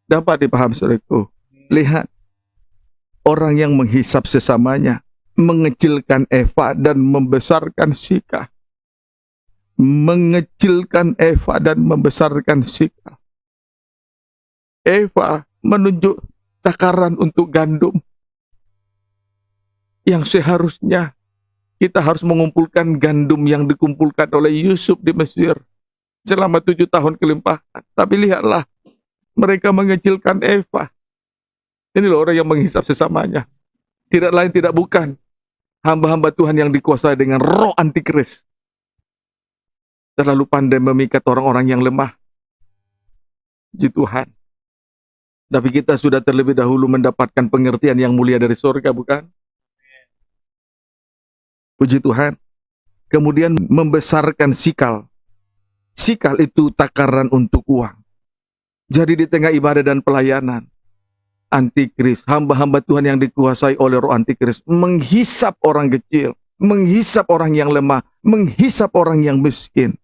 Dapat dipahami saudaraku. Lihat, orang yang menghisap sesamanya, mengecilkan Eva dan membesarkan Sikal. Mengecilkan Eva dan membesarkan Sikal. Eva menunjuk takaran untuk gandum. Yang seharusnya kita harus mengumpulkan gandum yang dikumpulkan oleh Yusuf di Mesir selama 7 tahun kelimpahan. Tapi lihatlah, mereka mengecilkan Eva. Ini loh orang yang menghisap sesamanya. Tidak lain tidak bukan hamba-hamba Tuhan yang dikuasai dengan roh antikris. Terlalu pandai memikat orang-orang yang lemah. Puji Tuhan. Tapi kita sudah terlebih dahulu mendapatkan pengertian yang mulia dari surga, bukan? Puji Tuhan. Kemudian membesarkan Sikal. Sikal itu takaran untuk uang. Jadi di tengah ibadah dan pelayanan, antikris, hamba-hamba Tuhan yang dikuasai oleh roh antikris, menghisap orang kecil, menghisap orang yang lemah, menghisap orang yang miskin.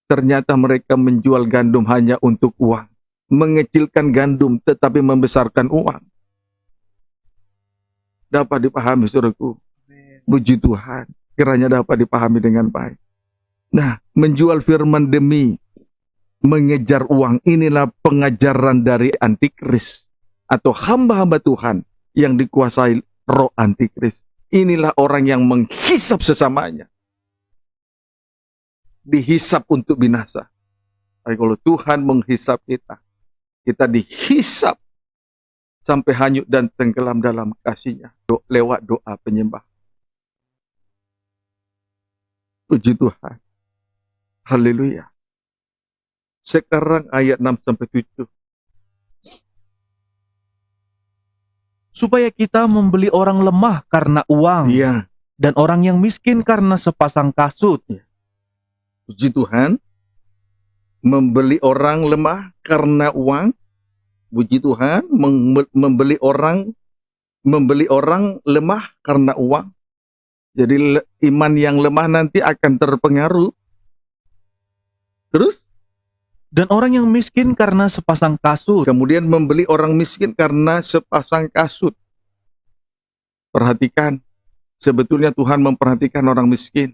Ternyata mereka menjual gandum hanya untuk uang. Mengecilkan gandum tetapi membesarkan uang. Dapat dipahami saudaraku. Puji Tuhan. Kiranya dapat dipahami dengan baik. Nah, menjual firman demi mengejar uang, inilah pengajaran dari antikris atau hamba-hamba Tuhan yang dikuasai roh antikris. Inilah orang yang menghisap sesamanya. Dihisap untuk binasa. Tapi kalau Tuhan menghisap kita, kita dihisap sampai hanyut dan tenggelam dalam kasih-Nya lewat doa penyembah. Puji Tuhan. Haleluya. Sekarang ayat 6-7. Supaya kita membeli orang lemah karena uang, Iya, dan orang yang miskin karena sepasang kasut. puji Tuhan. Membeli orang lemah karena uang. Puji Tuhan. Membeli orang lemah karena uang. Jadi iman yang lemah nanti akan terpengaruh. Terus? Dan orang yang miskin karena sepasang kasut. Kemudian membeli orang miskin karena sepasang kasut. Perhatikan, sebetulnya Tuhan memperhatikan orang miskin.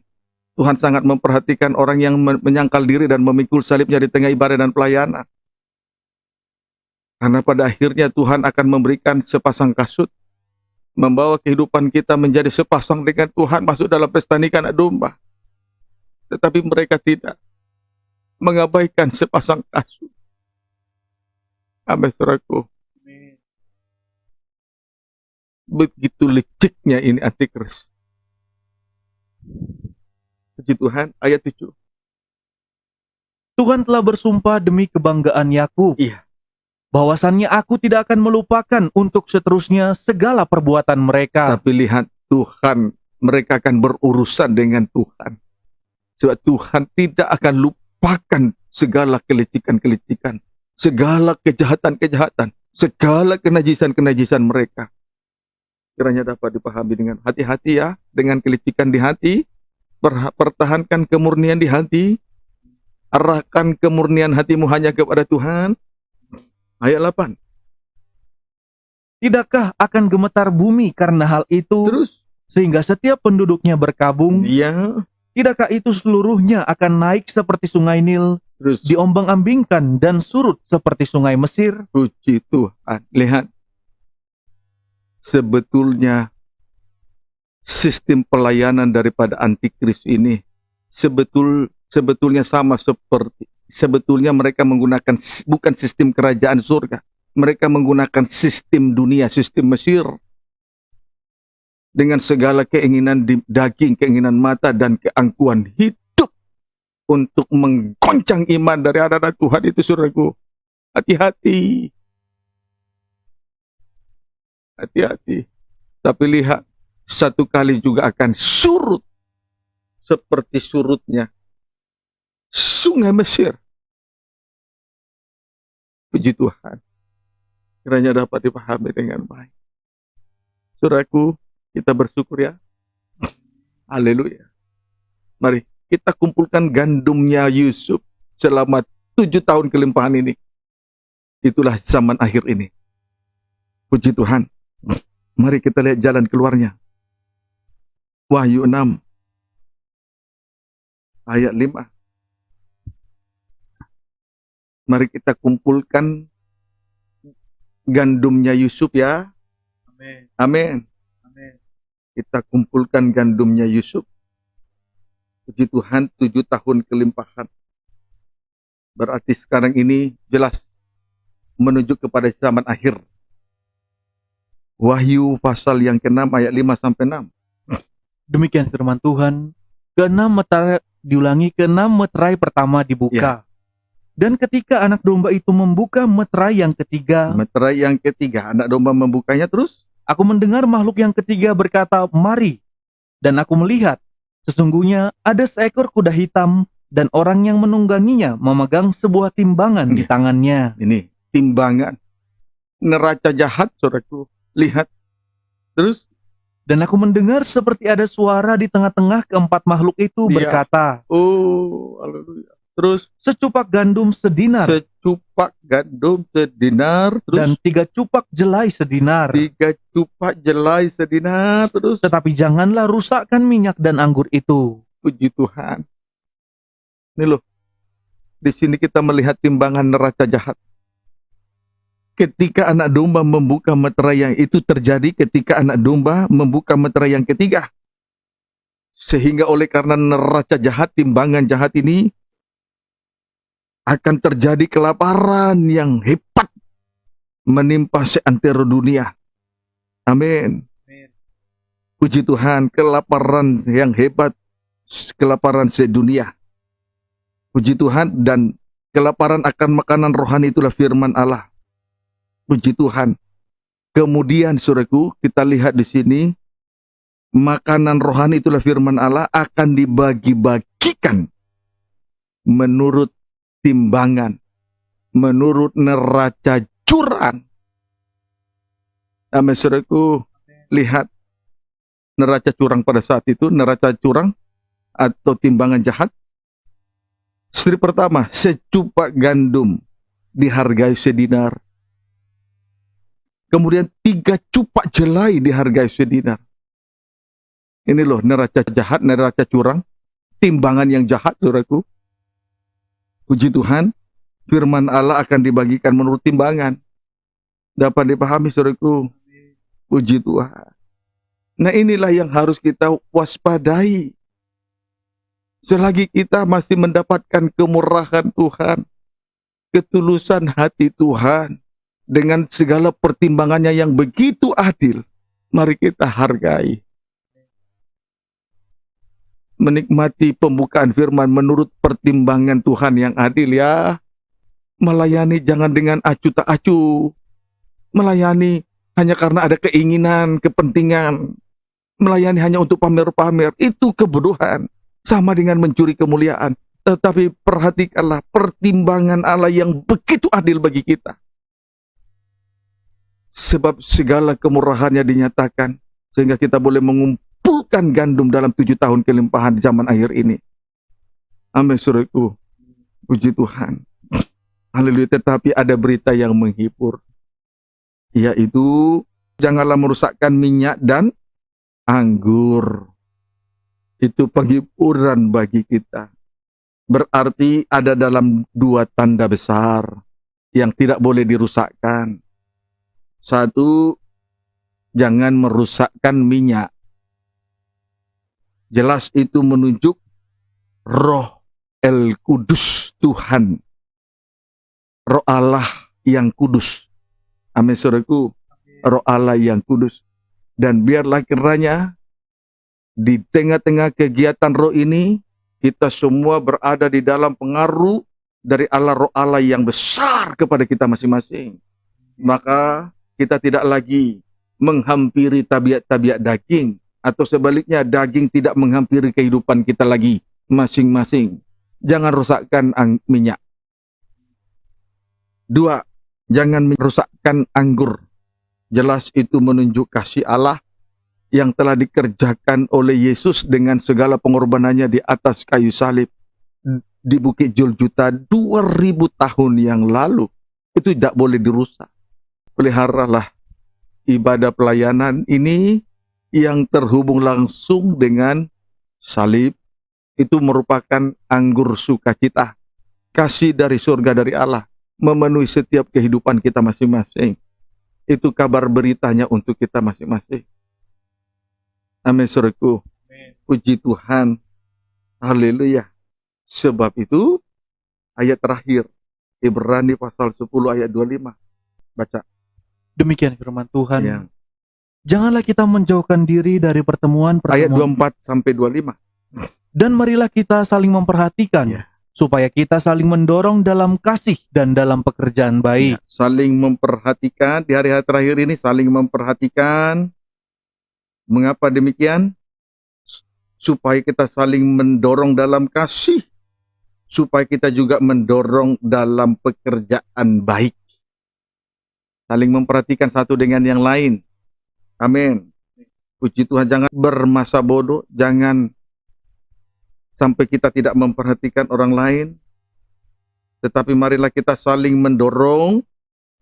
Tuhan sangat memperhatikan orang yang menyangkal diri dan memikul salibnya di tengah ibadah dan pelayanan. Karena pada akhirnya Tuhan akan memberikan sepasang kasut. Membawa kehidupan kita menjadi sepasang dengan Tuhan masuk dalam pesta nikah anak domba. Tetapi mereka tidak. Mengabaikan sepasang kasut. Amin, saudaraku. Begitu liciknya ini antikris. Puji Tuhan, ayat 7. Tuhan telah bersumpah demi kebanggaan Yakub, Iya. bahwasannya aku tidak akan melupakan untuk seterusnya segala perbuatan mereka. Tapi lihat Tuhan, mereka akan berurusan dengan Tuhan. Sebab Tuhan tidak akan lupakan segala kelicikan-kelicikan, segala kejahatan-kejahatan, segala kenajisan-kenajisan mereka. Kiranya dapat dipahami dengan hati-hati ya, dengan kelicikan di hati, pertahankan kemurnian di hati, arahkan kemurnian hatimu hanya kepada Tuhan. Ayat 8. Tidakkah akan gemetar bumi karena hal itu, Terus, sehingga setiap penduduknya berkabung? dia Tidakkah itu seluruhnya akan naik seperti sungai Nil, terus diombang-ambingkan dan surut seperti sungai Mesir? puji Tuhan. Lihat, sebetulnya sistem pelayanan daripada antikris ini sebetulnya sama seperti sebetulnya mereka menggunakan bukan sistem kerajaan surga, mereka menggunakan sistem dunia, sistem Mesir. dengan segala keinginan daging, keinginan mata, dan keangkuhan hidup untuk menggoncang iman dari anak-anak Tuhan itu, saudaraku. Hati-hati. Hati-hati. Tapi lihat, satu kali juga akan surut seperti surutnya sungai Mesir. Puji Tuhan. Kiranya dapat dipahami dengan baik. Saudaraku, kita bersyukur ya. Haleluya. Mari kita kumpulkan gandumnya Yusuf selama 7 tahun kelimpahan ini. Itulah zaman akhir ini. Puji Tuhan. Mari kita lihat jalan keluarnya. Wahyu 6 ayat 5. Mari kita kumpulkan gandumnya Yusuf ya. Amin. Amin. Amin. Kita kumpulkan gandumnya Yusuf. Puji Tuhan, 7 tahun kelimpahan. Berarti sekarang ini jelas menuju kepada zaman akhir. Wahyu pasal yang ke-6 ayat 5 sampai 6. Demikian firman Tuhan. Keenam meterai diulangi, keenam meterai pertama dibuka. Dan ketika anak domba itu membuka meterai yang ketiga, Meterai yang ketiga, anak domba membukanya terus. aku mendengar makhluk yang ketiga berkata, "Mari." Dan aku melihat, sesungguhnya ada seekor kuda hitam dan orang yang menungganginya memegang sebuah timbangan di tangannya. Ini timbangan. Neraca jahat, saudaraku. Lihat. Terus. Dan aku mendengar seperti ada suara di tengah-tengah keempat makhluk itu Iya. berkata, Oh, haleluya. Terus. secupak gandum sedinar Secupak gandum sedinar. dan Terus. 3 cupak jelai sedinar. 3 cupak jelai sedinar. Terus. Tetapi janganlah rusakkan minyak dan anggur itu. Puji Tuhan. Ini loh. Di sini kita melihat timbangan neraca jahat. Ketika anak domba membuka meterai yang itu terjadi ketika anak domba membuka meterai yang ketiga. Sehingga oleh karena neraca jahat, timbangan jahat ini akan terjadi kelaparan yang hebat menimpa seantero dunia. Amin. Puji Tuhan, kelaparan yang hebat, kelaparan sedunia. Puji Tuhan, dan kelaparan akan makanan rohani itulah firman Allah. Puji Tuhan. Kemudian saudaraku, kita lihat di sini, makanan rohani itulah firman Allah akan dibagi-bagikan menurut timbangan, menurut neraca curang. Amin, saudaraku. Lihat neraca curang pada saat itu, neraca curang atau timbangan jahat. Istri pertama, secupak gandum dihargai sedinar. Kemudian 3 cupak jelai dihargai sedinar. Ini loh neraca jahat, neraca curang, timbangan yang jahat, saudaraku. Puji Tuhan, firman Allah akan dibagikan menurut timbangan. Dapat dipahami, saudaraku. Puji Tuhan. Nah, inilah yang harus kita waspadai. Selagi kita masih mendapatkan kemurahan Tuhan, ketulusan hati Tuhan, dengan segala pertimbangannya yang begitu adil, mari kita hargai. Menikmati pembukaan firman menurut pertimbangan Tuhan yang adil ya. Melayani jangan dengan acuh tak acuh. Melayani hanya karena ada keinginan, kepentingan. Melayani hanya untuk pamer-pamer. Itu kebodohan. Sama dengan mencuri kemuliaan. Tetapi perhatikanlah pertimbangan Allah yang begitu adil bagi kita. Sebab segala kemurahannya dinyatakan sehingga kita boleh mengumpulkan gandum dalam 7 tahun kelimpahan di zaman akhir ini. Amin, saudaraku. Puji Tuhan. Haleluya. Tetapi ada berita yang menghibur, yaitu janganlah merusakkan minyak dan anggur. Itu penghiburan bagi kita. Berarti ada dalam 2 tanda besar yang tidak boleh dirusakkan. 1, jangan merusakkan minyak. Jelas itu menunjuk Roh El Kudus Tuhan. Roh Allah yang kudus. Amin, saudaraku. Roh Allah yang kudus. Dan biarlah kiranya di tengah-tengah kegiatan roh ini, kita semua berada di dalam pengaruh dari Allah, roh Allah yang besar kepada kita masing-masing. Maka kita tidak lagi menghampiri tabiat-tabiat daging, atau sebaliknya daging tidak menghampiri kehidupan kita lagi masing-masing. Jangan rusakkan minyak. 2. Jangan merusakkan anggur. Jelas itu menunjuk kasih Allah yang telah dikerjakan oleh Yesus dengan segala pengorbanannya di atas kayu salib di Bukit Golgota 2000 tahun yang lalu. Itu tidak boleh dirusak. Peliharalah ibadah pelayanan ini yang terhubung langsung dengan salib. Itu merupakan anggur sukacita, kasih dari surga dari Allah, memenuhi setiap kehidupan kita masing-masing. Itu kabar beritanya untuk kita masing-masing. Amin, saudaraku. Puji Tuhan. Haleluya. Sebab itu, ayat terakhir, Ibrani pasal 10 ayat 25. Baca. Demikian firman Tuhan. Ya. Janganlah kita menjauhkan diri dari pertemuan-pertemuan. Ayat 24 sampai 25. Dan marilah kita saling memperhatikan, Ya. supaya kita saling mendorong dalam kasih dan dalam pekerjaan baik. Ya, saling memperhatikan, di hari-hari terakhir ini saling memperhatikan. Mengapa demikian? Supaya kita saling mendorong dalam kasih, supaya kita juga mendorong dalam pekerjaan baik. Saling memperhatikan satu dengan yang lain. Amin. Puji Tuhan, jangan bermasa bodoh, jangan sampai kita tidak memperhatikan orang lain. Tetapi marilah kita saling mendorong.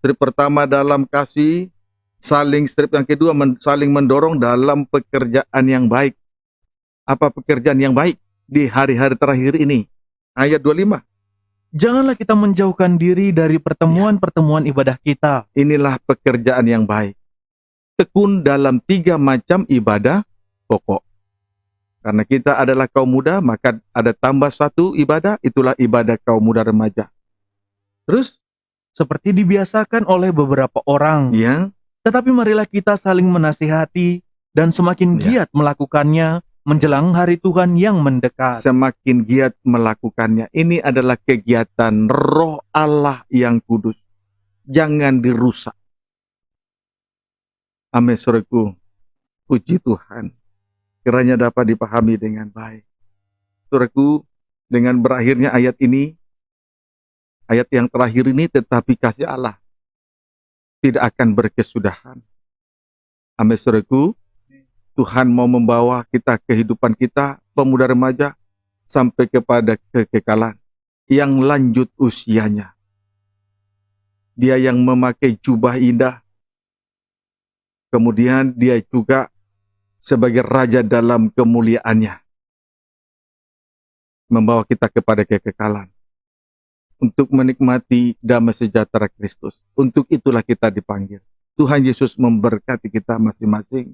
Strip pertama dalam kasih, strip yang kedua saling mendorong dalam pekerjaan yang baik. Apa pekerjaan yang baik di hari-hari terakhir ini? Ayat 25. Janganlah kita menjauhkan diri dari pertemuan-pertemuan ibadah kita. Inilah pekerjaan yang baik. Tekun dalam 3 macam ibadah pokok. Karena kita adalah kaum muda, maka ada tambah satu ibadah, itulah ibadah kaum muda remaja. Terus, Seperti dibiasakan oleh beberapa orang. ya, Tetapi marilah kita saling menasihati dan semakin giat melakukannya menjelang hari Tuhan yang mendekat. semakin giat melakukannya. Ini adalah kegiatan roh Allah yang kudus. Jangan dirusak. Amin, saudaraku. Puji Tuhan. Kiranya dapat dipahami dengan baik. Saudaraku, dengan berakhirnya ayat ini, ayat yang terakhir ini, tetapi kasih Allah tidak akan berkesudahan. Amin, saudaraku. Tuhan mau membawa kita, kehidupan kita, pemuda remaja, sampai kepada kekekalan yang lanjut usianya. Dia yang memakai jubah indah, kemudian dia juga sebagai raja dalam kemuliaannya, membawa kita kepada kekekalan untuk menikmati damai sejahtera Kristus. Untuk itulah kita dipanggil. Tuhan Yesus memberkati kita masing-masing.